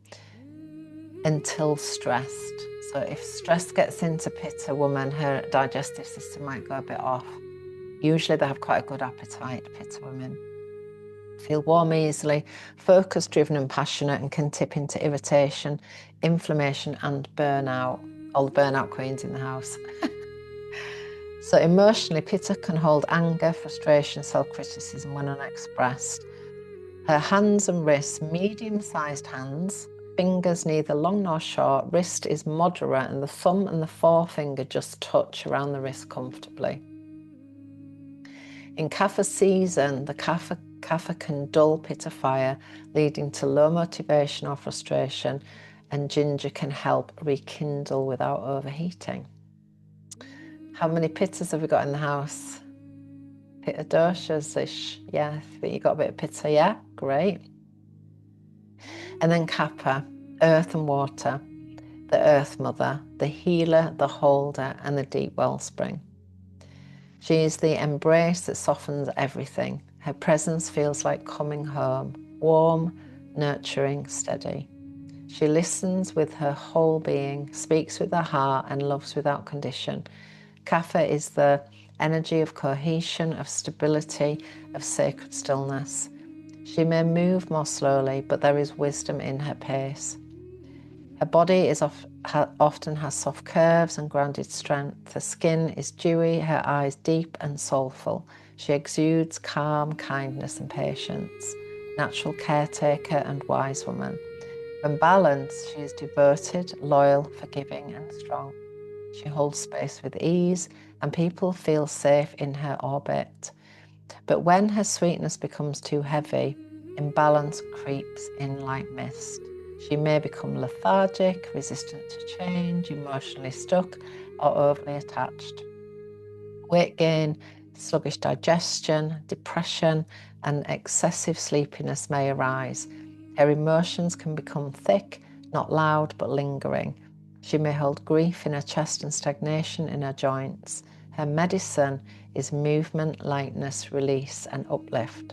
until stressed. So if stress gets into Pitta woman, her digestive system might go a bit off. Usually they have quite a good appetite, Pitta women. Feel warm easily, focus driven and passionate, and can tip into irritation, inflammation and burnout. All the burnout queens in the house. So emotionally, Pitta can hold anger, frustration, self-criticism when unexpressed. Her hands and wrists, medium-sized hands, fingers neither long nor short, wrist is moderate, and the thumb and the forefinger just touch around the wrist comfortably. In Kapha season, the Kapha can dull Pitta fire, leading to low motivation or frustration, and ginger can help rekindle without overheating. How many Pittas have we got in the house? Pitta doshas-ish. Yeah, I think you got a bit of Pitta, yeah? Great. And then Kapha, earth and water, the earth mother, the healer, the holder, and the deep wellspring. She is the embrace that softens everything. Her presence feels like coming home, warm, nurturing, steady. She listens with her whole being, speaks with her heart, and loves without condition. Kapha is the energy of cohesion, of stability, of sacred stillness. She may move more slowly, but there is wisdom in her pace. Her body is often has soft curves and grounded strength. Her skin is dewy, her eyes deep and soulful. She exudes calm, kindness and patience. Natural caretaker and wise woman. When balanced, she is devoted, loyal, forgiving and strong. She holds space with ease and people feel safe in her orbit. But when her sweetness becomes too heavy, imbalance creeps in like mist. She may become lethargic, resistant to change, emotionally stuck, or overly attached. Weight gain, sluggish digestion, depression, and excessive sleepiness may arise. Her emotions can become thick, not loud, but lingering. She may hold grief in her chest and stagnation in her joints. Her medicine is movement, lightness, release, and uplift.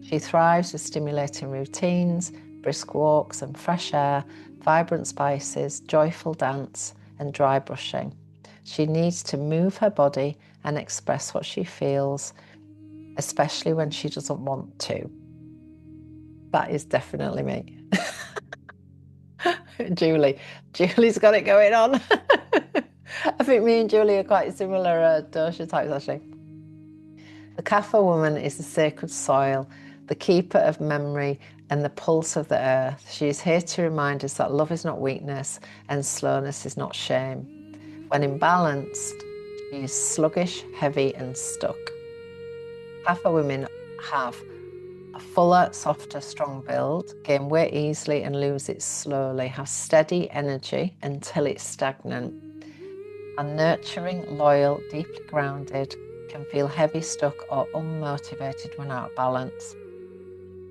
She thrives with stimulating routines, brisk walks and fresh air, vibrant spices, joyful dance, and dry brushing. She needs to move her body and express what she feels, especially when she doesn't want to. That is definitely me. Julie's got it going on. I think me and Julie are quite similar dosha types, actually. The Kapha woman is the sacred soil, the keeper of memory and the pulse of the earth. She is here to remind us that love is not weakness and slowness is not shame. When imbalanced, she is sluggish, heavy and stuck. Kapha women have a fuller, softer, strong build, gain weight easily and lose it slowly, have steady energy until it's stagnant, are nurturing, loyal, deeply grounded, can feel heavy, stuck or unmotivated when out of balance.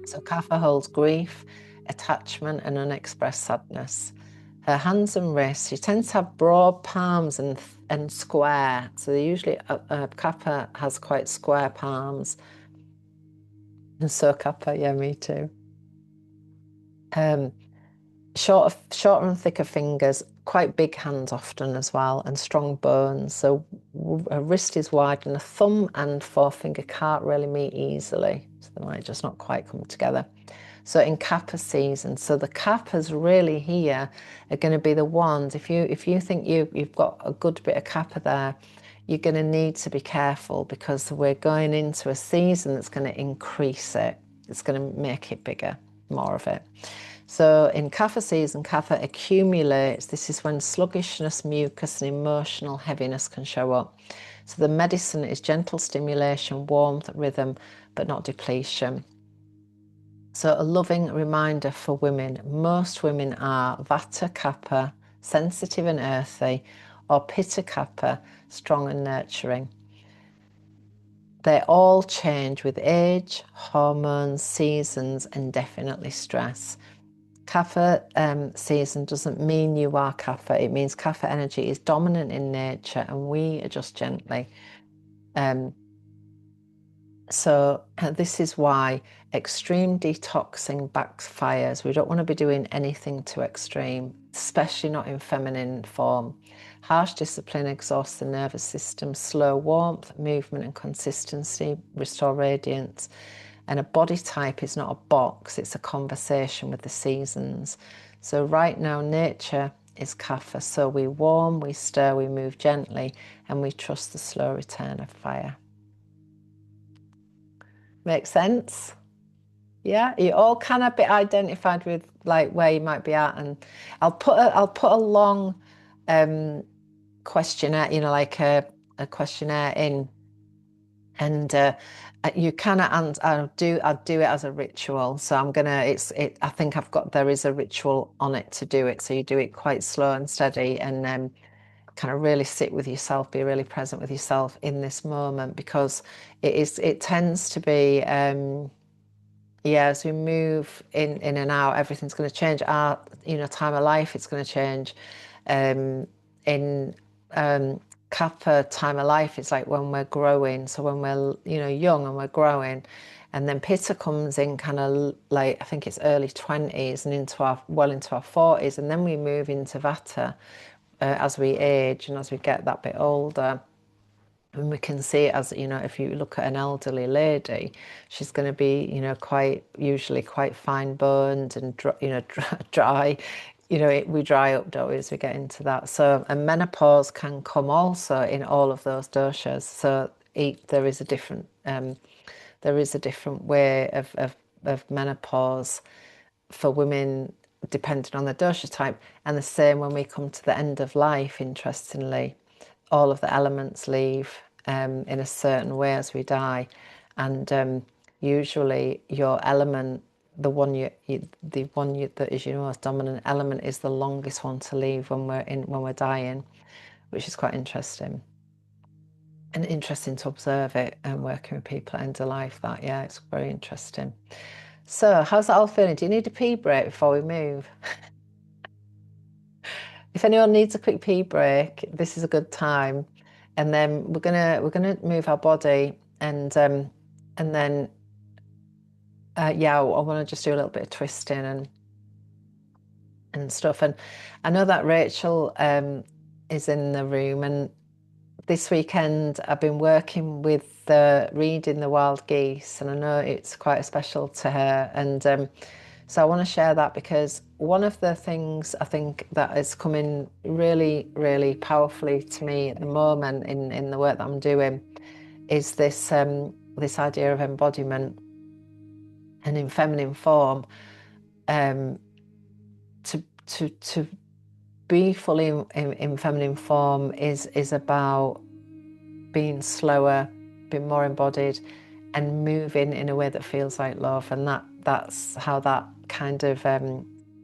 So Kapha holds grief, attachment and unexpressed sadness. Her hands and wrists, she tends to have broad palms and square. So they usually, Kapha has quite square palms. And so Kapha, yeah, me too. Shorter and thicker fingers, quite big hands often as well, and strong bones. So her wrist is wide and a thumb and forefinger can't really meet easily. So they might just not quite come together. So in Kapha season, so the Kaphas really here are going to be the ones, if you think you've got a good bit of Kapha there, you're going to need to be careful because we're going into a season that's going to increase it. It's going to make it bigger, more of it. So in Kapha season, Kapha accumulates. This is when sluggishness, mucus and emotional heaviness can show up. So the medicine is gentle stimulation, warmth, rhythm, but not depletion. So a loving reminder for women. Most women are Vata Kapha, sensitive and earthy, or Pitta Kapha, strong and nurturing. They all change with age, hormones, seasons, and definitely stress. Kapha season doesn't mean you are Kapha. It means Kapha energy is dominant in nature and we adjust gently. So this is why extreme detoxing backfires. We don't want to be doing anything too extreme, especially not in feminine form. Harsh discipline exhausts the nervous system. Slow warmth, movement and consistency restore radiance. And a body type is not a box, it's a conversation with the seasons. So right now nature is Kapha. So we warm, we stir, we move gently, and we trust the slow return of fire. Make sense? Yeah, you all kind of be identified with like where you might be at, and I'll put a long questionnaire, like a questionnaire in, and you kind of I'll do it as a ritual. So I'm gonna I think there is a ritual on it to do it. So you do it quite slow and steady, and kind of really sit with yourself, be really present with yourself in this moment, because it tends to be as we move in and out, everything's going to change. Our time of life, it's going to change. In Kapha time of life, it's like when we're growing. So when we're young and we're growing, and then Pitta comes in kind of like, I think it's early 20s and into our 40s, and then we move into Vata as we age and as we get that bit older. And we can see it as, if you look at an elderly lady, she's going to be, usually quite fine boned and, dry, we dry up, don't we, as we get into that. So, and menopause can come also in all of those doshas. So there is a different way of menopause for women depending on the dosha type, and the same when we come to the end of life. Interestingly, all of the elements leave in a certain way as we die, and usually your element, the one that is your most dominant element, is the longest one to leave when we're dying, which is quite interesting. And interesting to observe it and working with people at end of life. That, yeah, it's very interesting. So, how's that all feeling? Do you need a pee break before we move? If anyone needs a quick pee break, this is a good time. And then we're gonna move our body, and then yeah, I want to just do a little bit of twisting and stuff. And I know that Rachel is in the room, and this weekend I've been working with reading the wild geese, and I know it's quite special to her, and so I want to share that, because one of the things I think that is coming really, really powerfully to me at the moment in the work that I'm doing is this idea of embodiment, and in feminine form, to be fully in feminine form is about being slower, being more embodied, and moving in a way that feels like love. And that's how that kind of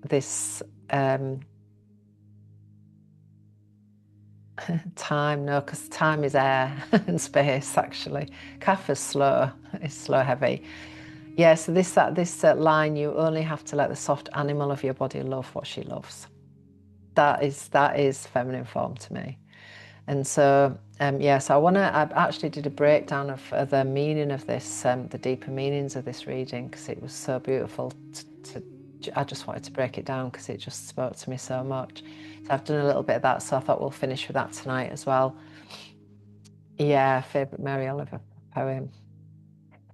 this time, no, because time is air and space, actually. Kapha's slow, it's slow heavy. Yeah, so this line, you only have to let the soft animal of your body love what she loves. That is feminine form to me. And so yeah, so I actually did a breakdown of the meaning of this, the deeper meanings of this reading, because it was so beautiful I just wanted to break it down because it just spoke to me so much. So I've done a little bit of that, so I thought we'll finish with that tonight as well. Yeah, favourite Mary Oliver poem.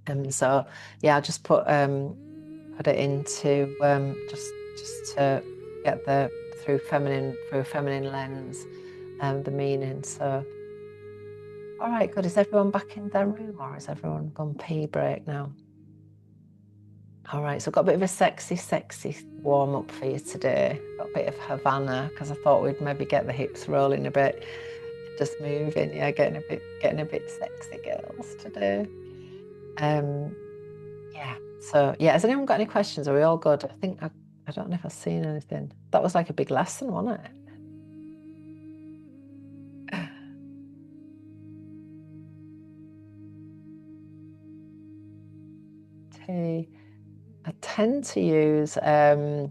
And so yeah, I just put it into just to get through a feminine lens the meaning. So all right, good. Is everyone back in their room, or has everyone gone pee break now? All right, so I've got a bit of a sexy warm up for you today. Got a bit of Havana, because I thought we'd maybe get the hips rolling a bit, just moving. Yeah, getting a bit sexy, girls, today. Yeah. So yeah, has anyone got any questions? Are we all good? I think I don't know if I've seen anything. That was like a big lesson, wasn't it? Tea. I tend to use I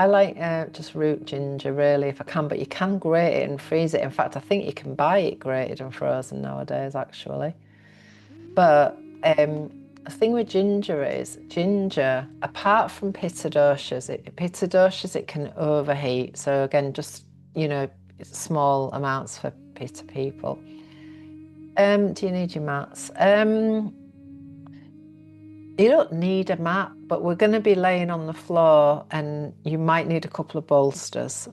like just root ginger, really, if I can, but you can grate it and freeze it. In fact, I think you can buy it grated and frozen nowadays, actually. But the thing with ginger is, apart from pitta doshas, it can overheat. So again, just, small amounts for pitta people. Do you need your mats? You don't need a mat, but we're going to be laying on the floor, and you might need a couple of bolsters.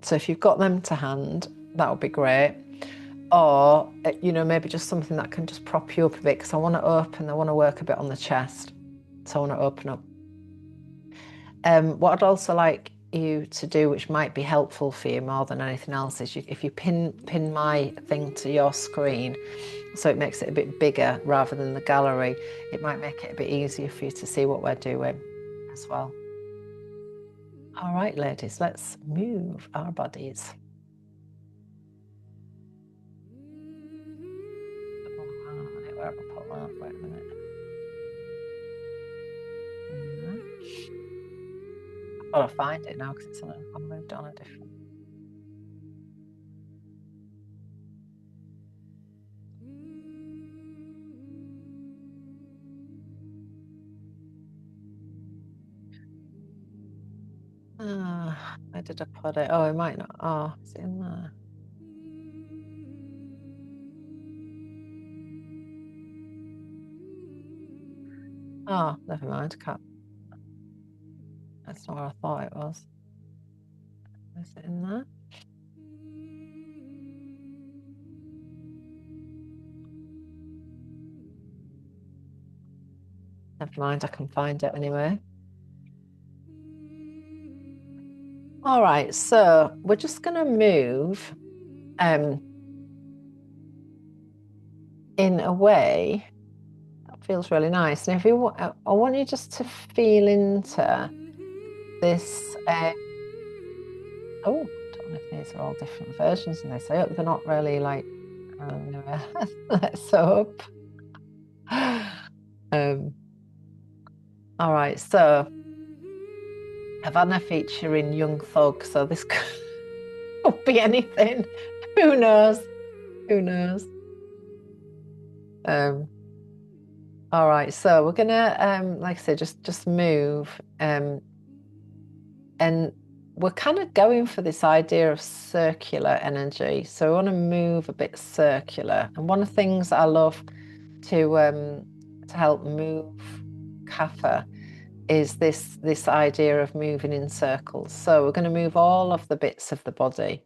So if you've got them to hand, that would be great. Or, maybe just something that can just prop you up a bit, because I want to work a bit on the chest. So I want to open up. What I'd also like you to do, which might be helpful for you more than anything else, is if you pin my thing to your screen, so it makes it a bit bigger rather than the gallery, it might make it a bit easier for you to see what we're doing as well. All right, ladies, let's move our bodies. Where have I put that? Wait a minute. I've got to find it now because I moved on a different. Where did I put it? Oh, it might not. Oh, is it in there? Oh, never mind. I That's not what I thought it was. Is it in there? Never mind, I can find it anyway. All right, so we're just going to move in a way that feels really nice. And if you want, I want you just to feel into this. Oh, I don't know if these are all different versions of this. I hope they're not really like, let's hope. All right, so Havana featuring Young Thug, so this could be anything. Who knows? Who knows? All right, so we're gonna, like I said, just move, and we're kind of going for this idea of circular energy. So we want to move a bit circular, and one of the things I love to help move Kapha is this idea of moving in circles. So we're going to move all of the bits of the body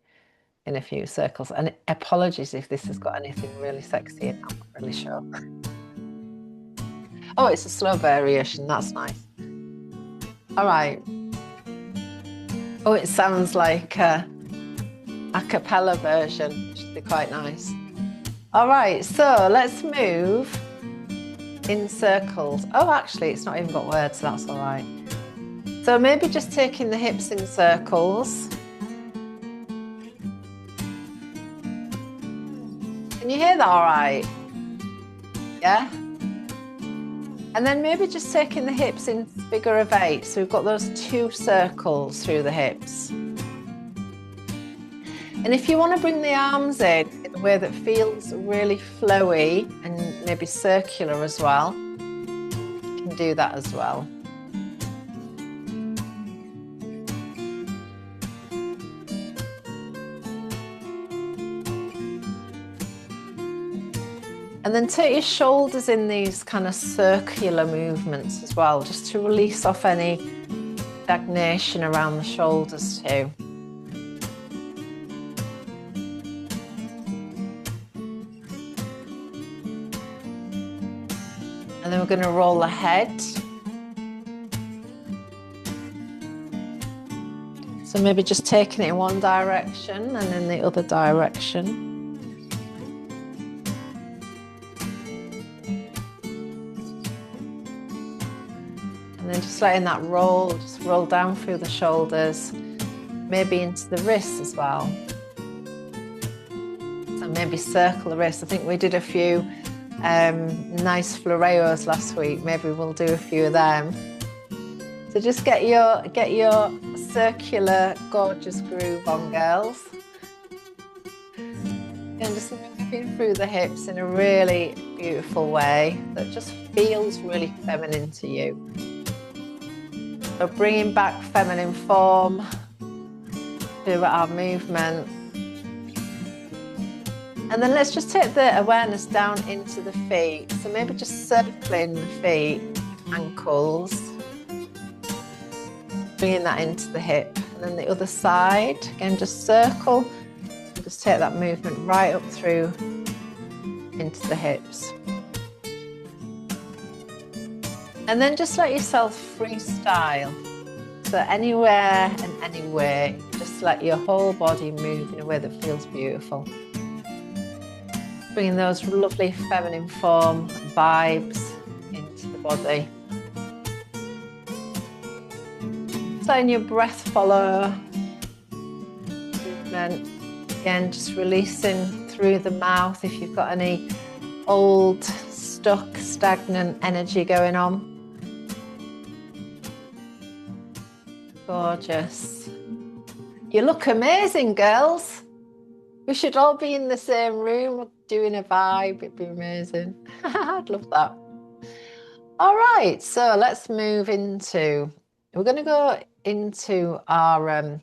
in a few circles. And apologies if this has got anything really sexy in, I'm not really sure. Oh, it's a slow variation, that's nice. All right. Oh, it sounds like a cappella version, which would be quite nice. All right, so let's move in circles. Oh, actually, it's not even got words, so that's all right. So maybe just taking the hips in circles. Can you hear that all right? Yeah? And then maybe just taking the hips in figure of 8. So we've got those 2 circles through the hips. And if you want to bring the arms in a way that feels really flowy and maybe circular as well, you can do that as well. And then take your shoulders in these kind of circular movements as well, just to release off any stagnation around the shoulders too. And then we're going to roll the head. So maybe just taking it in one direction and then the other direction. And then just letting that roll, just roll down through the shoulders, maybe into the wrists as well. So maybe circle the wrists. I think we did a few nice floreos last week. Maybe we'll do a few of them. So just get your circular gorgeous groove on, girls, and just moving through the hips in a really beautiful way that just feels really feminine to you. So bringing back feminine form through our movement. And then let's just take the awareness down into the feet. So maybe just circling the feet, ankles, bringing that into the hip. And then the other side, again, just circle. And just take that movement right up through into the hips. And then just let yourself freestyle. So anywhere and anywhere, just let your whole body move in a way that feels beautiful. Bringing those lovely feminine form vibes into the body. Just letting your breath follow movement. Again, just releasing through the mouth if you've got any old, stuck, stagnant energy going on. Gorgeous. You look amazing, girls. We should all be in the same room doing a vibe. It'd be amazing. I'd love that. All right, so let's move into, we're going to go into our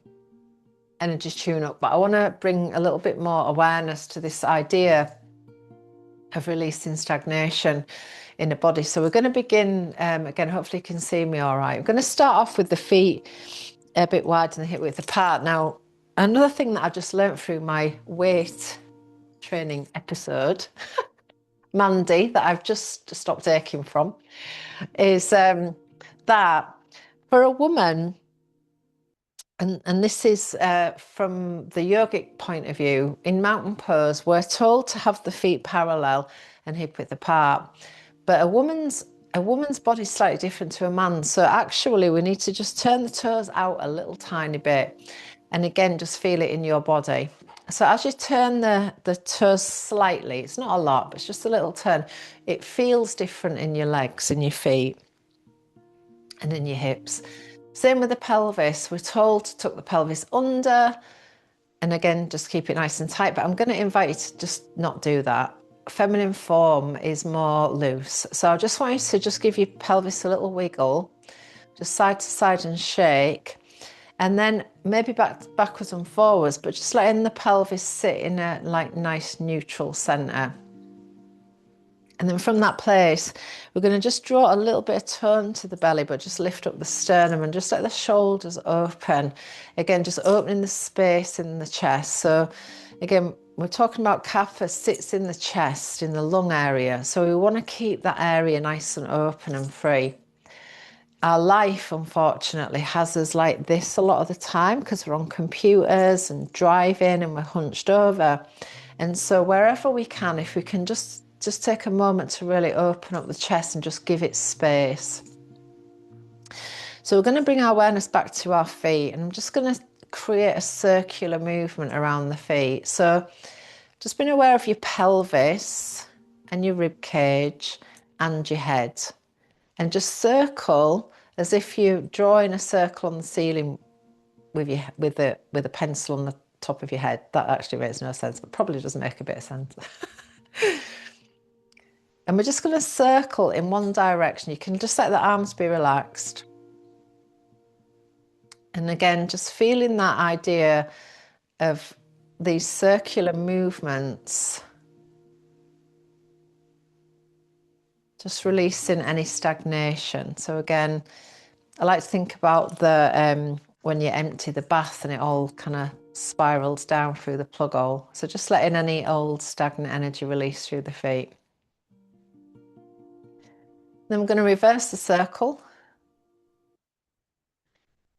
energy tune-up, but I want to bring a little bit more awareness to this idea of releasing stagnation in the body. So we're going to begin, again, hopefully you can see me all right. I'm going to start off with the feet a bit wider and the hip width apart. Now, another thing that I just learned through my weight training episode, Mandy, that I've just stopped aching from, is that for a woman, and this is from the yogic point of view, in mountain pose, we're told to have the feet parallel and hip width apart. But a woman's body is slightly different to a man's. So actually we need to just turn the toes out a little tiny bit. And again, just feel it in your body. So as you turn the toes slightly, it's not a lot, but it's just a little turn, it feels different in your legs and your feet and in your hips. Same with the pelvis. We're told to tuck the pelvis under, and again, just keep it nice and tight. But I'm going to invite you to just not do that. Feminine form is more loose. So I just want you to just give your pelvis a little wiggle, just side to side and shake. And then maybe backwards and forwards, but just letting the pelvis sit in a like nice neutral center. And then from that place, we're going to just draw a little bit of tone to the belly, but just lift up the sternum and just let the shoulders open. Again, just opening the space in the chest. So again, we're talking about Kapha sits in the chest, in the lung area. So we want to keep that area nice and open and free. Our life, unfortunately, has us like this a lot of the time because we're on computers and driving and we're hunched over. And so wherever we can, if we can just take a moment to really open up the chest and just give it space. So we're going to bring our awareness back to our feet, and I'm just going to create a circular movement around the feet. So just being aware of your pelvis and your rib cage and your head, and just circle as if you're drawing a circle on the ceiling with a pencil on the top of your head. That actually makes no sense, but probably doesn't make a bit of sense. And we're just going to circle in one direction. You can just let the arms be relaxed. And again, just feeling that idea of these circular movements. Just releasing any stagnation. So again, I like to think about the when you empty the bath and it all kind of spirals down through the plug hole. So just letting any old stagnant energy release through the feet. Then we're going to reverse the circle.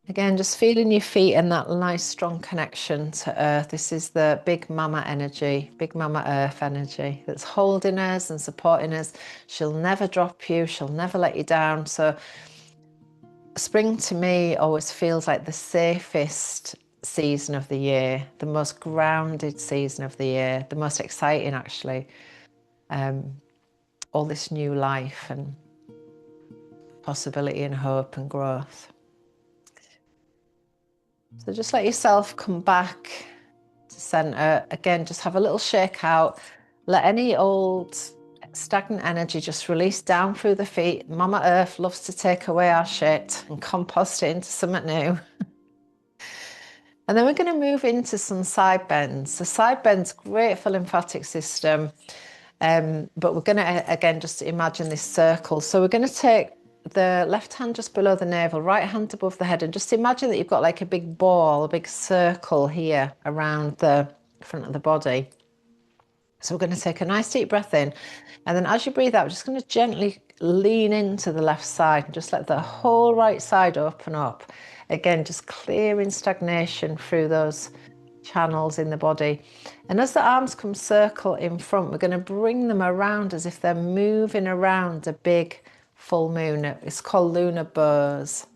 Again, just feeling your feet and that nice strong connection to earth. This is the big mama energy, big mama earth energy that's holding us and supporting us. She'll never drop you. She'll never let you down. So spring to me always feels like the safest season of the year, the most grounded season of the year, the most exciting actually. All this new life and possibility and hope and growth. So just let yourself come back to center. Again, just have a little shake out. Let any old stagnant energy just release down through the feet. Mama Earth loves to take away our shit and compost it into something new. And then we're going to move into some side bends. The side bends, great for lymphatic system. But we're going to, again, just imagine this circle. So we're going to take the left hand just below the navel, right hand above the head, and just imagine that you've got like a big ball, a big circle here around the front of the body. So we're going to take a nice deep breath in, and then as you breathe out, we're just going to gently lean into the left side and just let the whole right side open up. Again, just clearing stagnation through those channels in the body. And as the arms come circle in front, we're going to bring them around as if they're moving around a big full moon. It's called lunar bows.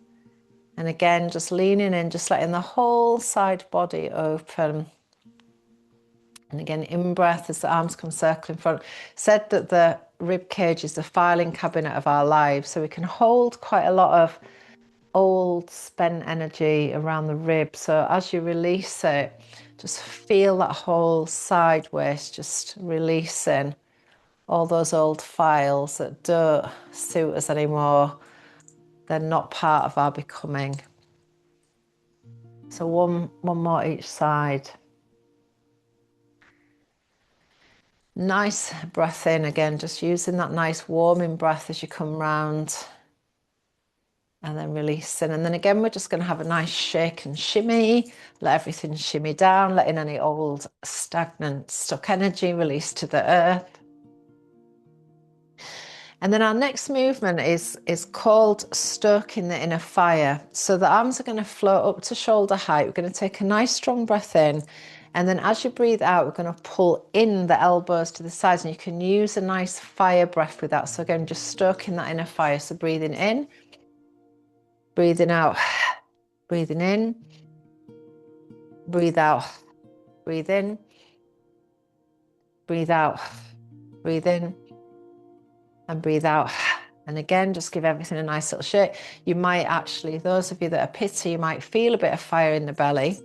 And again, just leaning in, just letting the whole side body open. And again, in breath as the arms come circling in front. Said that the rib cage is the filing cabinet of our lives, so we can hold quite a lot of old spent energy around the rib. So as you release it, just feel that whole side waist just releasing all those old files that don't suit us anymore. They're not part of our becoming. So one more each side. Nice breath in again, just using that nice warming breath as you come round. And then releasing. And then again, we're just going to have a nice shake and shimmy. Let everything shimmy down, letting any old stagnant, stuck energy release to the earth. And then our next movement is called stoking the inner fire. So the arms are going to float up to shoulder height. We're going to take a nice strong breath in. And then as you breathe out, we're going to pull in the elbows to the sides. And you can use a nice fire breath with that. So again, just stoking that inner fire. So breathing in. Breathing out, breathing in, breathe out, breathe in, breathe out, breathe in, and breathe out. And again, just give everything a nice little shake. You might actually, those of you that are pitty, you might feel a bit of fire in the belly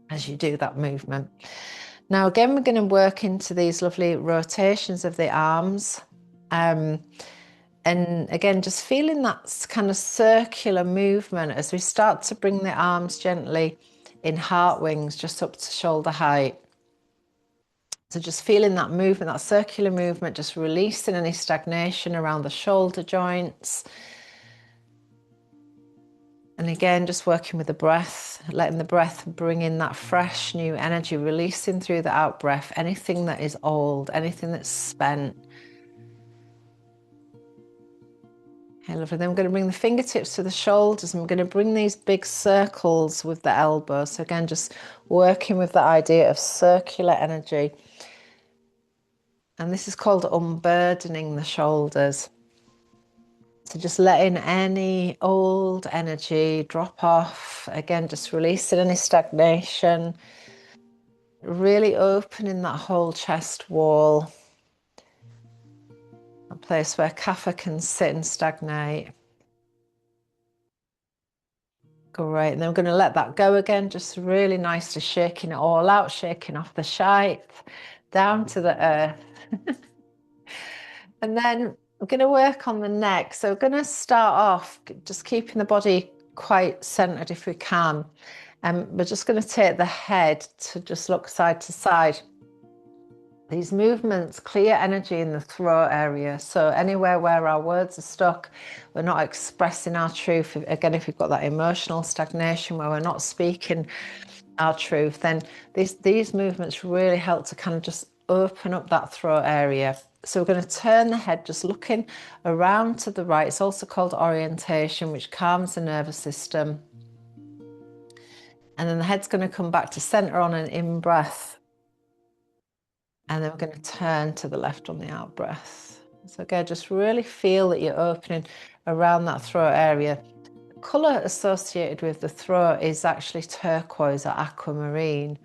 as you do that movement. Now, again, we're going to work into these lovely rotations of the arms. And again, just feeling that kind of circular movement as we start to bring the arms gently in heart wings, just up to shoulder height. So just feeling that movement, that circular movement, just releasing any stagnation around the shoulder joints. And again, just working with the breath, letting the breath bring in that fresh new energy, releasing through the out breath anything that is old, anything that's spent. Okay, lovely. Then we're going to bring the fingertips to the shoulders and we're going to bring these big circles with the elbows. So again, just working with the idea of circular energy. And this is called unburdening the shoulders. So just letting any old energy drop off. Again, just releasing any stagnation. Really opening that whole chest wall. A place where Kapha can sit and stagnate. Great, and then we're going to let that go again, just really nicely shaking it all out, shaking off the shite, down to the earth. And then we're going to work on the neck. So we're going to start off just keeping the body quite centered if we can. And we're just going to take the head to just look side to side. These movements clear energy in the throat area. So anywhere where our words are stuck, we're not expressing our truth. Again, if we've got that emotional stagnation where we're not speaking our truth, then these movements really help to kind of just open up that throat area. So we're going to turn the head, just looking around to the right. It's also called orientation, which calms the nervous system. And then the head's going to come back to center on an in-breath. And then we're going to turn to the left on the out breath. So again, just really feel that you're opening around that throat area. The colour associated with the throat is actually turquoise or aquamarine.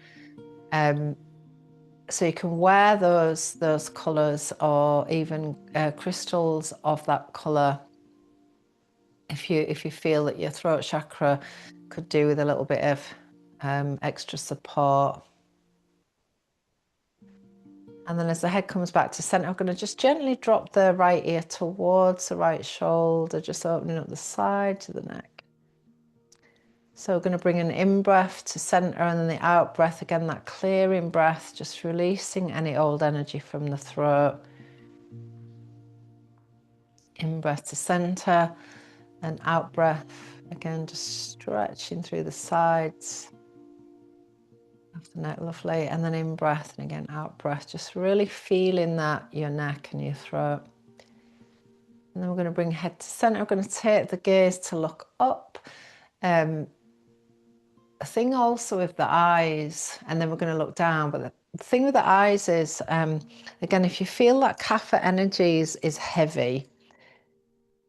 So you can wear those colours or even crystals of that colour if you feel that your throat chakra could do with a little bit of extra support. And then as the head comes back to center, I'm going to just gently drop the right ear towards the right shoulder, just opening up the side to the neck. So we're going to bring an in-breath to center and then the out-breath, again, that clearing breath, just releasing any old energy from the throat. In-breath to center and out-breath, again, just stretching through the sides of the neck, lovely. And then in breath and again out breath, just really feeling that your neck and your throat. And then we're going to bring head to center. We're going to take the gaze to look up. A thing also with the eyes, and then we're going to look down, but the thing with the eyes is again, if you feel that Kapha energy is heavy,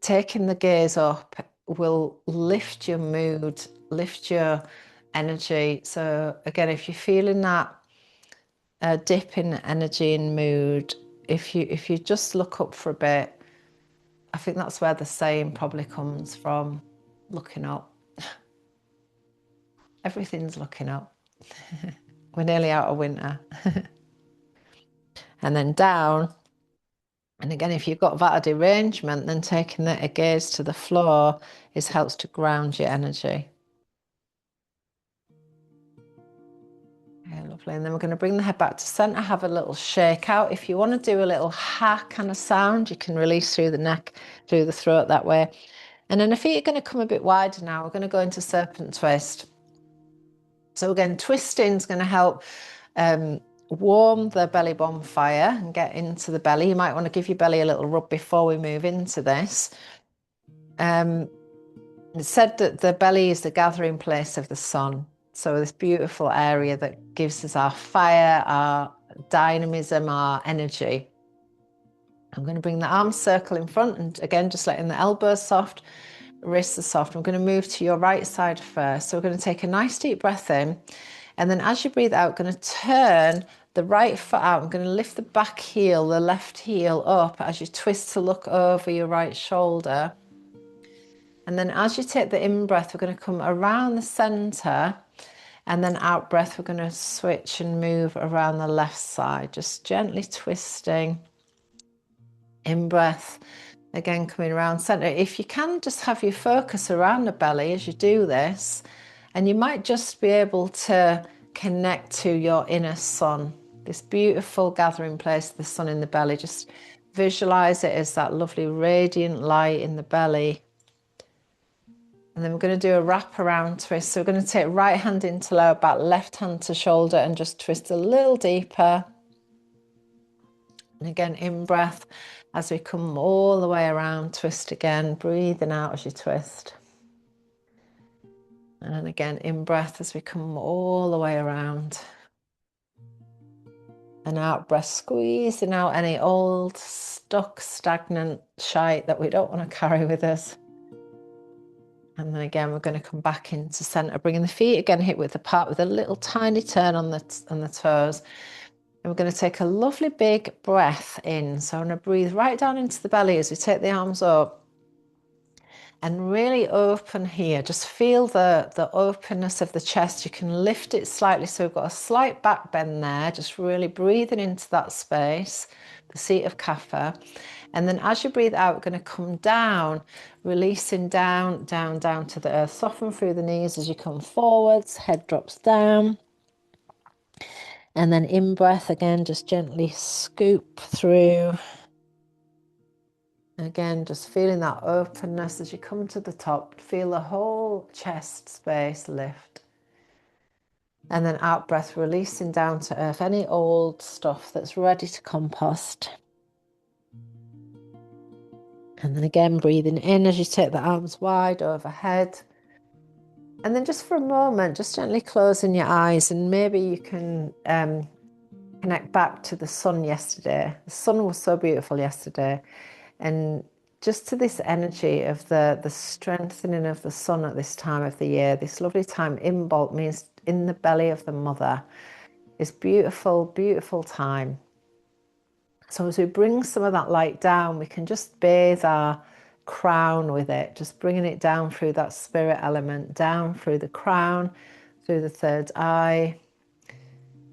taking the gaze up will lift your mood, lift your energy. So again, if you're feeling that dip in energy and mood, if you just look up for a bit, I think that's where the saying probably comes from, looking up. Everything's looking up. We're nearly out of winter. And then down. And again, if you've got that derangement, then taking the gaze to the floor helps to ground your energy. Okay, Lovely. And then we're going to bring the head back to center, have a little shake out. If you want to do a little ha kind of sound, you can release through the neck, through the throat that way. And then the feet are going to come a bit wider now. We're going to go into serpent twist. So again, twisting is going to help warm the belly bonfire and get into the belly. You might want to give your belly a little rub before we move into this. It's said that the belly is the gathering place of the sun. So this beautiful area that gives us our fire, our dynamism, our energy. I'm going to bring the arms circle in front, and again, just letting the elbows soft, wrists are soft. I'm going to move to your right side first. So we're going to take a nice deep breath in. And then as you breathe out, going to turn the right foot out. I'm going to lift the back heel, the left heel up as you twist to look over your right shoulder. And then as you take the in breath, we're going to come around the center, and then out breath, we're going to switch and move around the left side, just gently twisting. In breath, again, coming around center. If you can, just have your focus around the belly as you do this, and you might just be able to connect to your inner sun, this beautiful gathering place, the sun in the belly. Just visualize it as that lovely radiant light in the belly. And then we're going to do a wrap around twist. So we're going to take right hand into lower back, left hand to shoulder, and just twist a little deeper. And again, in breath, as we come all the way around, twist again, breathing out as you twist. And then again, in breath as we come all the way around. And out breath, squeezing out any old, stuck, stagnant shite that we don't want to carry with us. And then again, we're going to come back into center, bringing the feet again hip width apart with a little tiny turn on the toes. And we're going to take a lovely big breath in. So I'm going to breathe right down into the belly as we take the arms up. And really open here. Just feel the openness of the chest. You can lift it slightly. So we've got a slight back bend there. Just really breathing into that space, the seat of Kapha. And then as you breathe out, we're going to come down, releasing down, down, down to the earth. Soften through the knees as you come forwards. Head drops down. And then in breath again, just gently scoop through. Again, just feeling that openness as you come to the top. Feel the whole chest space lift. And then out breath, releasing down to earth any old stuff that's ready to compost. And then again, breathing in as you take the arms wide overhead. And then just for a moment, just gently closing your eyes, and maybe you can connect back to the sun yesterday. The sun was so beautiful yesterday. And just to this energy of the strengthening of the sun at this time of the year, this lovely time, Imbolc means in the belly of the mother, this beautiful, beautiful time. So as we bring some of that light down, we can just bathe our crown with it, just bringing it down through that spirit element, down through the crown, through the third eye,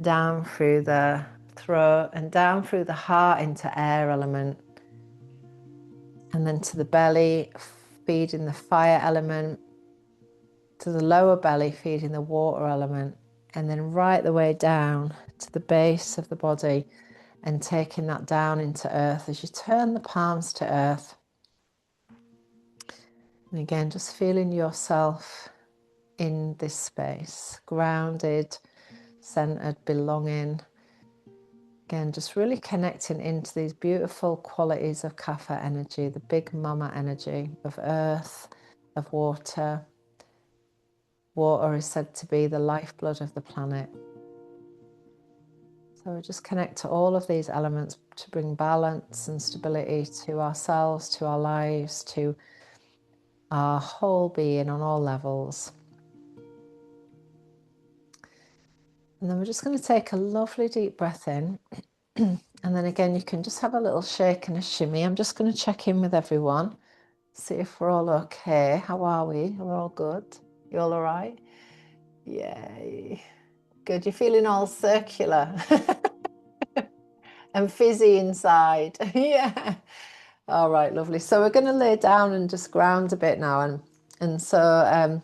down through the throat, and down through the heart into air element. And then to the belly, feeding the fire element, to the lower belly, feeding the water element, and then right the way down to the base of the body and taking that down into earth as you turn the palms to earth. And again, just feeling yourself in this space, grounded, centered, belonging. Again, just really connecting into these beautiful qualities of Kapha energy, the big mama energy of earth, of water. Water is said to be the lifeblood of the planet. So just connect to all of these elements to bring balance and stability to ourselves, to our lives, to our whole being on all levels. And then we're just going to take a lovely deep breath in. And then again, you can just have a little shake and a shimmy. I'm just going to check in with everyone, see if we're all okay. How are we? We're all good? You all right? Yay. Good. You're feeling all circular and fizzy inside. Yeah. All right, lovely. So we're going to lay down and just ground a bit now. And so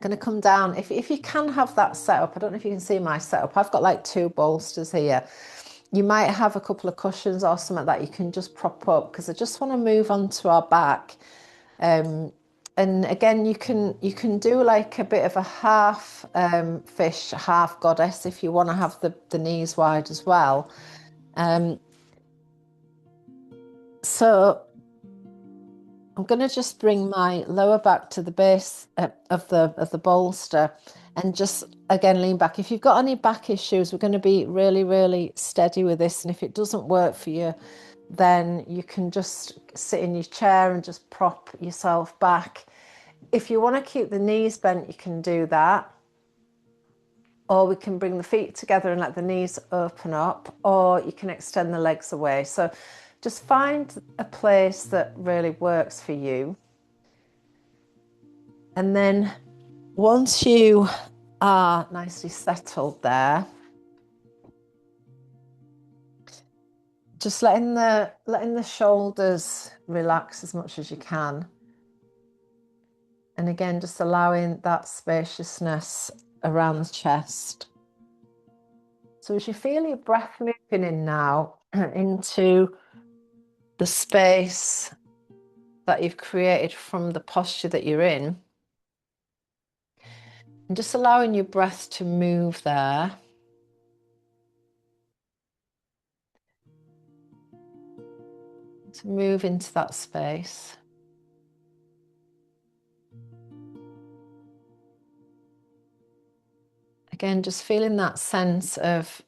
going to come down. If you can have that setup, I don't know if you can see my setup. I've got like 2 bolsters here. You might have a couple of cushions or something that you can just prop up, because I just want to move onto our back. And again, you can do like a bit of a half fish, half goddess if you want to have the knees wide as well. So I'm going to just bring my lower back to the base of the bolster, and just again lean back. If you've got any back issues, we're going to be really, really steady with this. And if it doesn't work for you, then you can just sit in your chair and just prop yourself back. If you want to keep the knees bent, you can do that. Or we can bring the feet together and let the knees open up, or you can extend the legs away. So just find a place that really works for you. And then once you are nicely settled there, just letting the shoulders relax as much as you can. And again, just allowing that spaciousness around the chest. So as you feel your breath moving in now into the space that you've created from the posture that you're in, and just allowing your breath to move there. To move into that space. Again, just feeling that sense of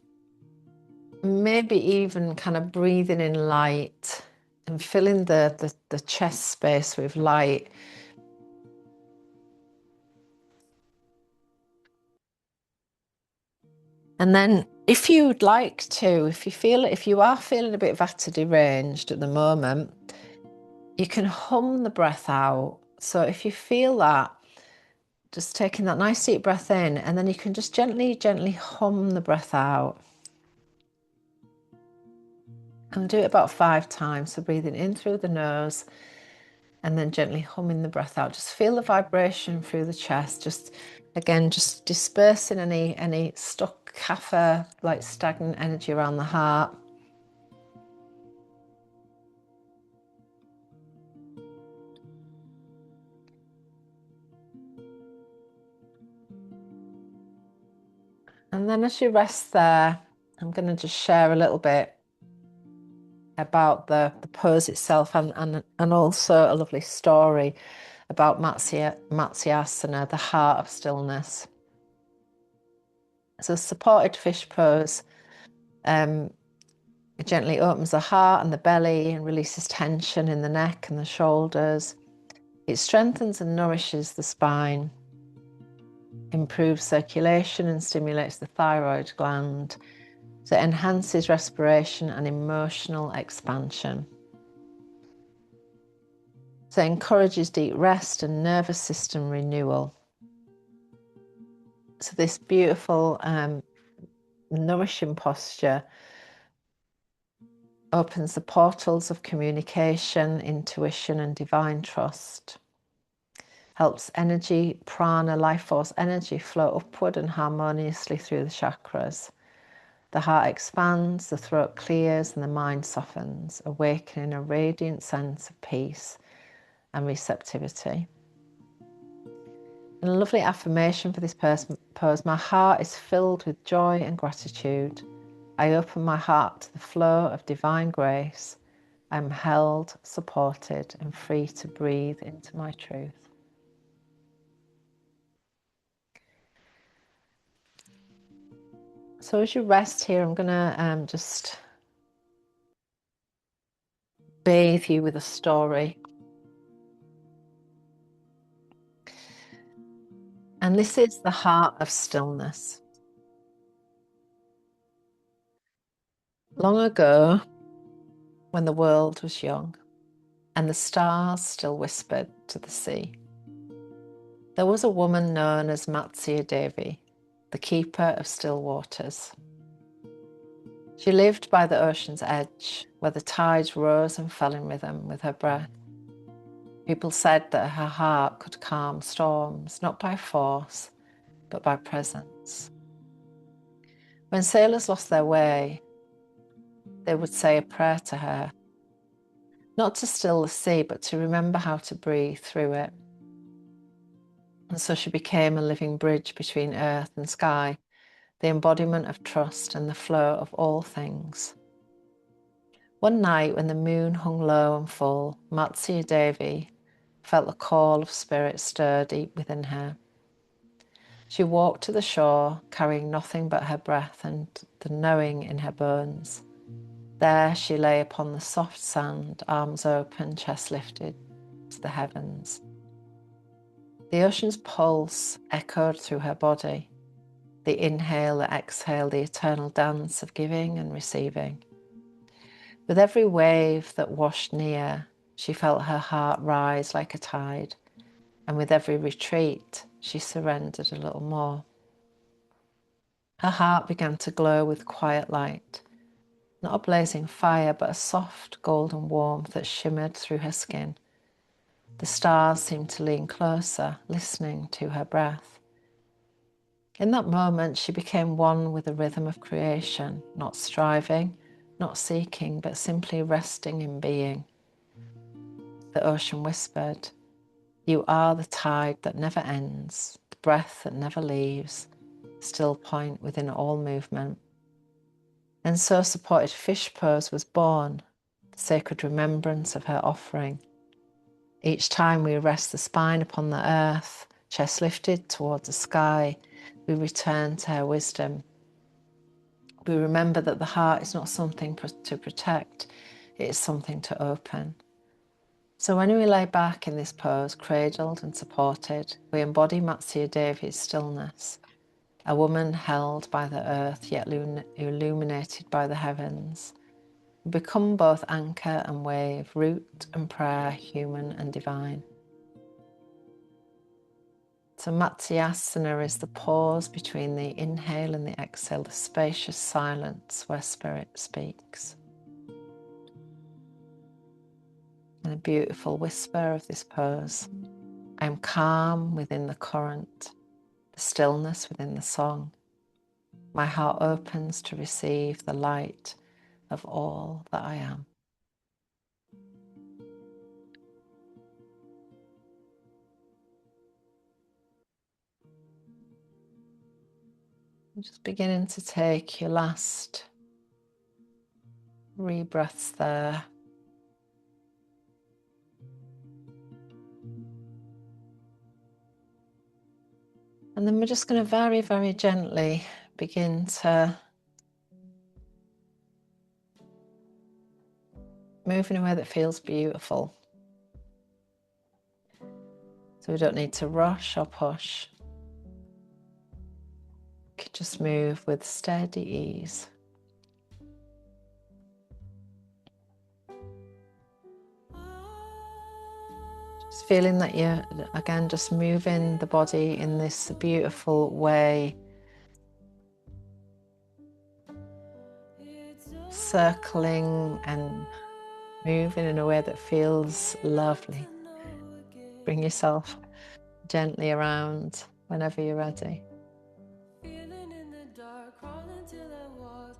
maybe even kind of breathing in light and filling the chest space with light. And then if you'd like to, if you are feeling a bit vata deranged at the moment, you can hum the breath out. So if you feel that, just taking that nice deep breath in, and then you can just gently, gently hum the breath out. And do it about 5 times. So breathing in through the nose and then gently humming the breath out. Just feel the vibration through the chest. Just again, just dispersing any stuck kapha, like stagnant energy around the heart. And then as you rest there, I'm going to just share a little bit about the pose itself, and also a lovely story about Matsyasana, the heart of stillness. So supported fish pose it gently opens the heart and the belly and releases tension in the neck and the shoulders. It strengthens and nourishes the spine, improves circulation and stimulates the thyroid gland. So it enhances respiration and emotional expansion. So it encourages deep rest and nervous system renewal. So this beautiful nourishing posture opens the portals of communication, intuition and divine trust. Helps energy, prana, life force energy flow upward and harmoniously through the chakras. The heart expands, the throat clears and the mind softens, awakening a radiant sense of peace and receptivity. And a lovely affirmation for this pose: my heart is filled with joy and gratitude. I open my heart to the flow of divine grace. I'm held, supported and free to breathe into my truth. So as you rest here, I'm going to just bathe you with a story. And this is the heart of stillness. Long ago, when the world was young and the stars still whispered to the sea, there was a woman known as Matsya Devi, the keeper of still waters. She lived by the ocean's edge, where the tides rose and fell in rhythm with her breath. People said that her heart could calm storms, not by force, but by presence. When sailors lost their way, they would say a prayer to her, not to still the sea, but to remember how to breathe through it. And so she became a living bridge between earth and sky, the embodiment of trust and the flow of all things. One night when the moon hung low and full, Matsya Devi felt the call of spirit stir deep within her. She walked to the shore, carrying nothing but her breath and the knowing in her bones. There she lay upon the soft sand, arms open, chest lifted to the heavens. The ocean's pulse echoed through her body, the inhale, the exhale, the eternal dance of giving and receiving. With every wave that washed near, she felt her heart rise like a tide, and with every retreat, she surrendered a little more. Her heart began to glow with quiet light, not a blazing fire, but a soft golden warmth that shimmered through her skin. The stars seemed to lean closer, listening to her breath. In that moment, she became one with the rhythm of creation, not striving, not seeking, but simply resting in being. The ocean whispered, "You are the tide that never ends, the breath that never leaves, still point within all movement." And so supported fish pose was born, the sacred remembrance of her offering. Each time we rest the spine upon the earth, chest lifted towards the sky, we return to her wisdom. We remember that the heart is not something to protect, it is something to open. So when we lay back in this pose, cradled and supported, we embody Matsya Devi's stillness, a woman held by the earth yet illuminated by the heavens. We become both anchor and wave, root and prayer, human and divine. So Matsyasana is the pause between the inhale and the exhale, the spacious silence where spirit speaks. And a beautiful whisper of this pose. I am calm within the current, the stillness within the song. My heart opens to receive the light of all that I am. Just beginning to take your last rebreaths there. And then we're just going to very, very gently begin to move in a way that feels beautiful. So we don't need to rush or push. We can just move with steady ease. Just feeling that you're, again, just moving the body in this beautiful way. Circling and moving in a way that feels lovely. Bring yourself gently around whenever you're ready.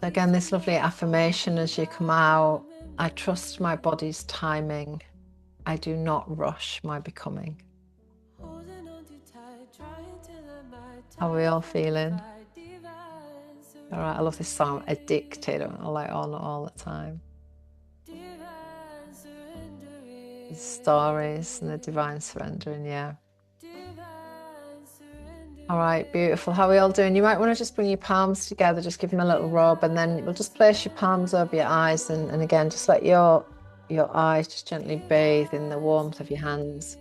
So again, this lovely affirmation as you come out: I trust my body's timing. I do not rush my becoming. How are we all feeling? All right, I love this song, Addicted. I like all the time. The stories and the divine surrendering, yeah. All right, beautiful. How are we all doing? You might want to just bring your palms together, just give them a little rub, and then we'll just place your palms over your eyes, and again, just let your eyes just gently bathe in the warmth of your hands.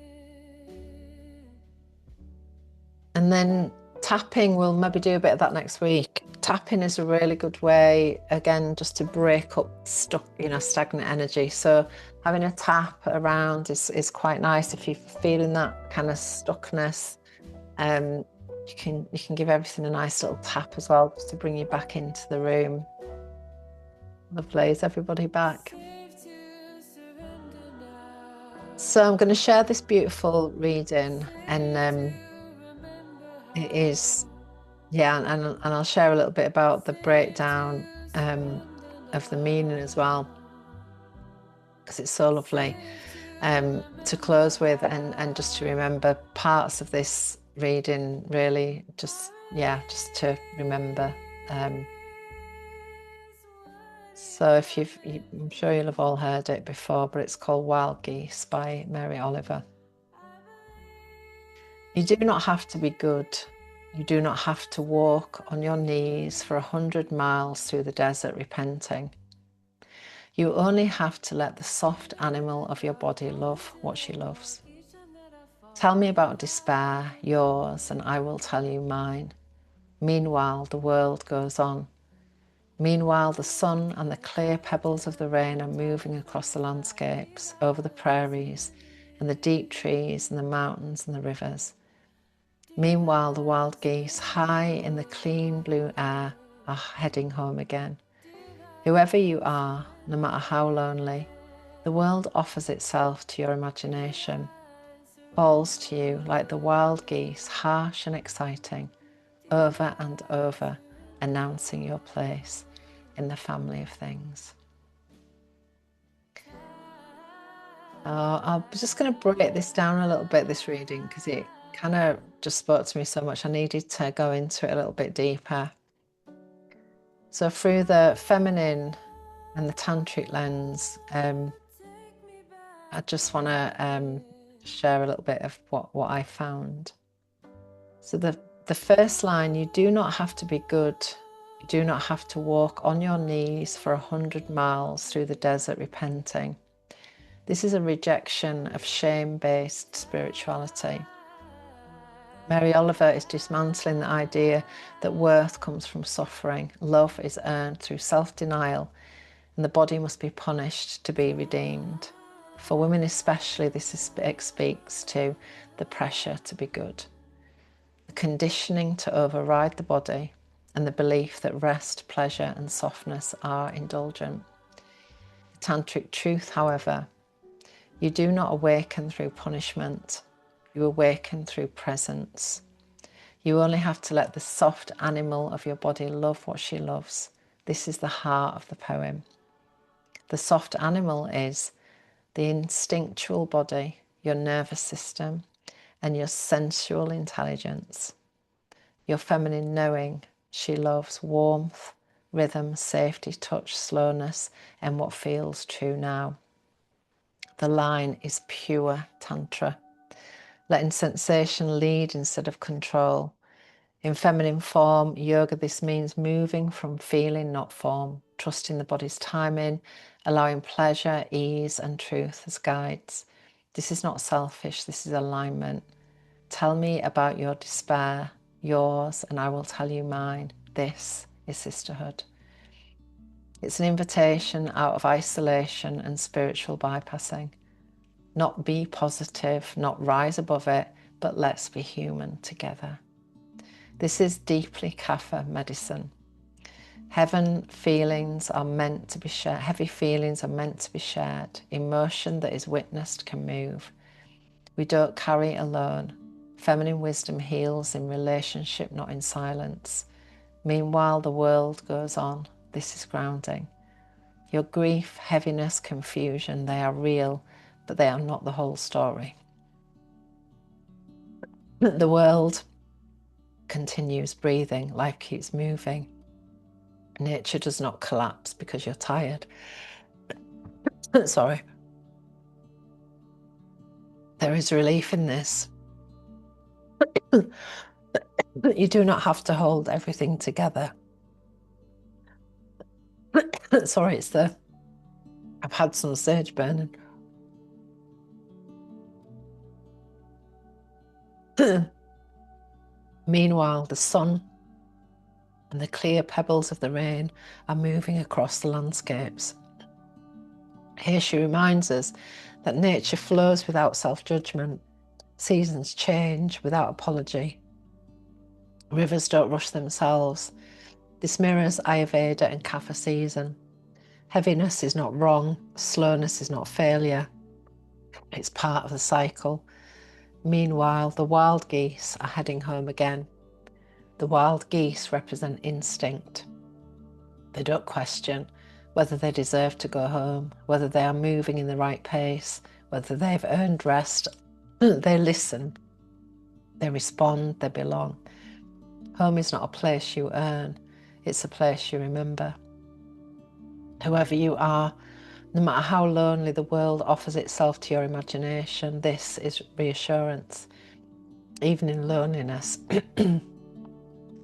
And then tapping, we'll maybe do a bit of that next week. Tapping is a really good way, again, just to break up stagnant energy. So having a tap around is quite nice if you're feeling that kind of stuckness. You can give everything a nice little tap as well, just to bring you back into the room. Lovely. Is everybody back? So I'm going to share this beautiful reading, and it is, yeah, and I'll share a little bit about the breakdown of the meaning as well, because it's so lovely to close with, and just to remember parts of this reading, really, just to remember. So if I'm sure you'll have all heard it before, but it's called Wild Geese by Mary Oliver. You do not have to be good. You do not have to walk on your knees for 100 miles through the desert repenting. You only have to let the soft animal of your body love what she loves. Tell me about despair, yours, and I will tell you mine. Meanwhile, the world goes on. Meanwhile, the sun and the clear pebbles of the rain are moving across the landscapes, over the prairies, and the deep trees, and the mountains, and the rivers. Meanwhile, the wild geese, high in the clean blue air, are heading home again. Whoever you are, no matter how lonely, the world offers itself to your imagination, falls to you like the wild geese, harsh and exciting, over and over, announcing your place in the family of things. I'm just going to break this down a little bit, this reading, because it kind of just spoke to me so much. I needed to go into it a little bit deeper. So through the feminine and the tantric lens, I just want to share a little bit of what I found. So the first line, you do not have to be good. You do not have to walk on your knees for 100 miles through the desert repenting. This is a rejection of shame-based spirituality. Mary Oliver is dismantling the idea that worth comes from suffering, love is earned through self-denial, and the body must be punished to be redeemed. For women especially, this speaks to the pressure to be good, the conditioning to override the body, and the belief that rest, pleasure, and softness are indulgent. The tantric truth, however, you do not awaken through punishment, you awaken through presence. You only have to let the soft animal of your body love what she loves. This is the heart of the poem. The soft animal is the instinctual body, your nervous system, and your sensual intelligence. Your feminine knowing, she loves warmth, rhythm, safety, touch, slowness, and what feels true now. The line is pure Tantra, letting sensation lead instead of control. In feminine form, yoga, this means moving from feeling, not form, trusting the body's timing, allowing pleasure, ease, and truth as guides. This is not selfish, this is alignment. Tell me about your despair, yours, and I will tell you mine. This is sisterhood. It's an invitation out of isolation and spiritual bypassing. Not be positive, not rise above it, but let's be human together. This is deeply Kapha medicine. Heavy feelings are meant to be shared. Emotion that is witnessed can move. We don't carry alone. Feminine wisdom heals in relationship, not in silence. Meanwhile, the world goes on. This is grounding. Your grief, heaviness, confusion, they are real, but they are not the whole story. The world continues breathing, life keeps moving. Nature does not collapse because you're tired. Sorry. There is relief in this. You do not have to hold everything together. Sorry, I've had some sage burning. Meanwhile, the sun and the clear pebbles of the rain are moving across the landscapes. Here she reminds us that nature flows without self-judgment. Seasons change without apology. Rivers don't rush themselves. This mirrors Ayurveda and Kapha season. Heaviness is not wrong. Slowness is not failure. It's part of the cycle. Meanwhile, the wild geese are heading home again. The wild geese represent instinct. They don't question whether they deserve to go home, whether they are moving in the right pace, whether they've earned rest. They listen, they respond, they belong. Home is not a place you earn, it's a place you remember. Whoever you are, no matter how lonely the world offers itself to your imagination, this is reassurance. Even in loneliness,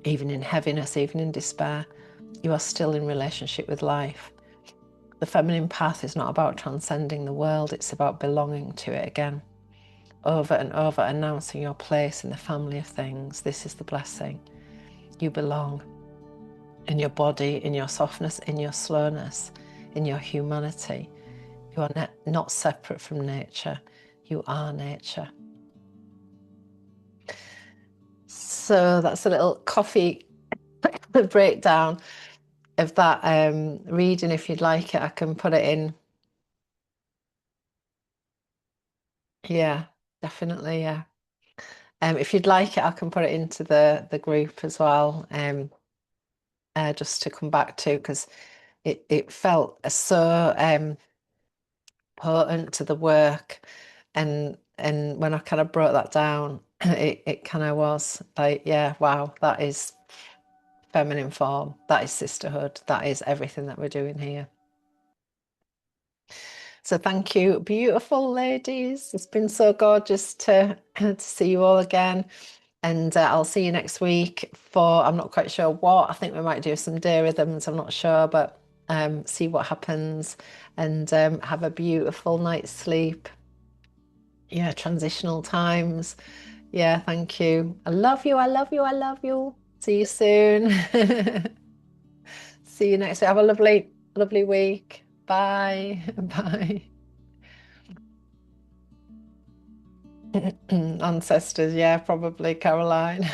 even in heaviness, even in despair, you are still in relationship with life. The feminine path is not about transcending the world, it's about belonging to it again. Over and over, announcing your place in the family of things. This is the blessing. You belong in your body, in your softness, in your slowness, in your humanity. You are not separate from nature. You are nature. So that's a little coffee breakdown of that reading. If you'd like it, I can put it in. Yeah, definitely. Yeah. If you'd like it, I can put it into the group as well. Just to come back to, because it felt so potent to the work, and when I kind of broke that down, it kind of was like, yeah, wow, that is feminine form, that is sisterhood, that is everything that we're doing here. So thank you, beautiful ladies. It's been so gorgeous to see you all again. And I'll see you next week for, I'm not quite sure what, I think we might do some day rhythms, I'm not sure, but see what happens, and have a beautiful night's sleep. Yeah, transitional times. Yeah, thank you. I love you, I love you, I love you. See you soon. See you next week. Have a lovely, lovely week. Bye. Bye. Ancestors, yeah, probably, Caroline.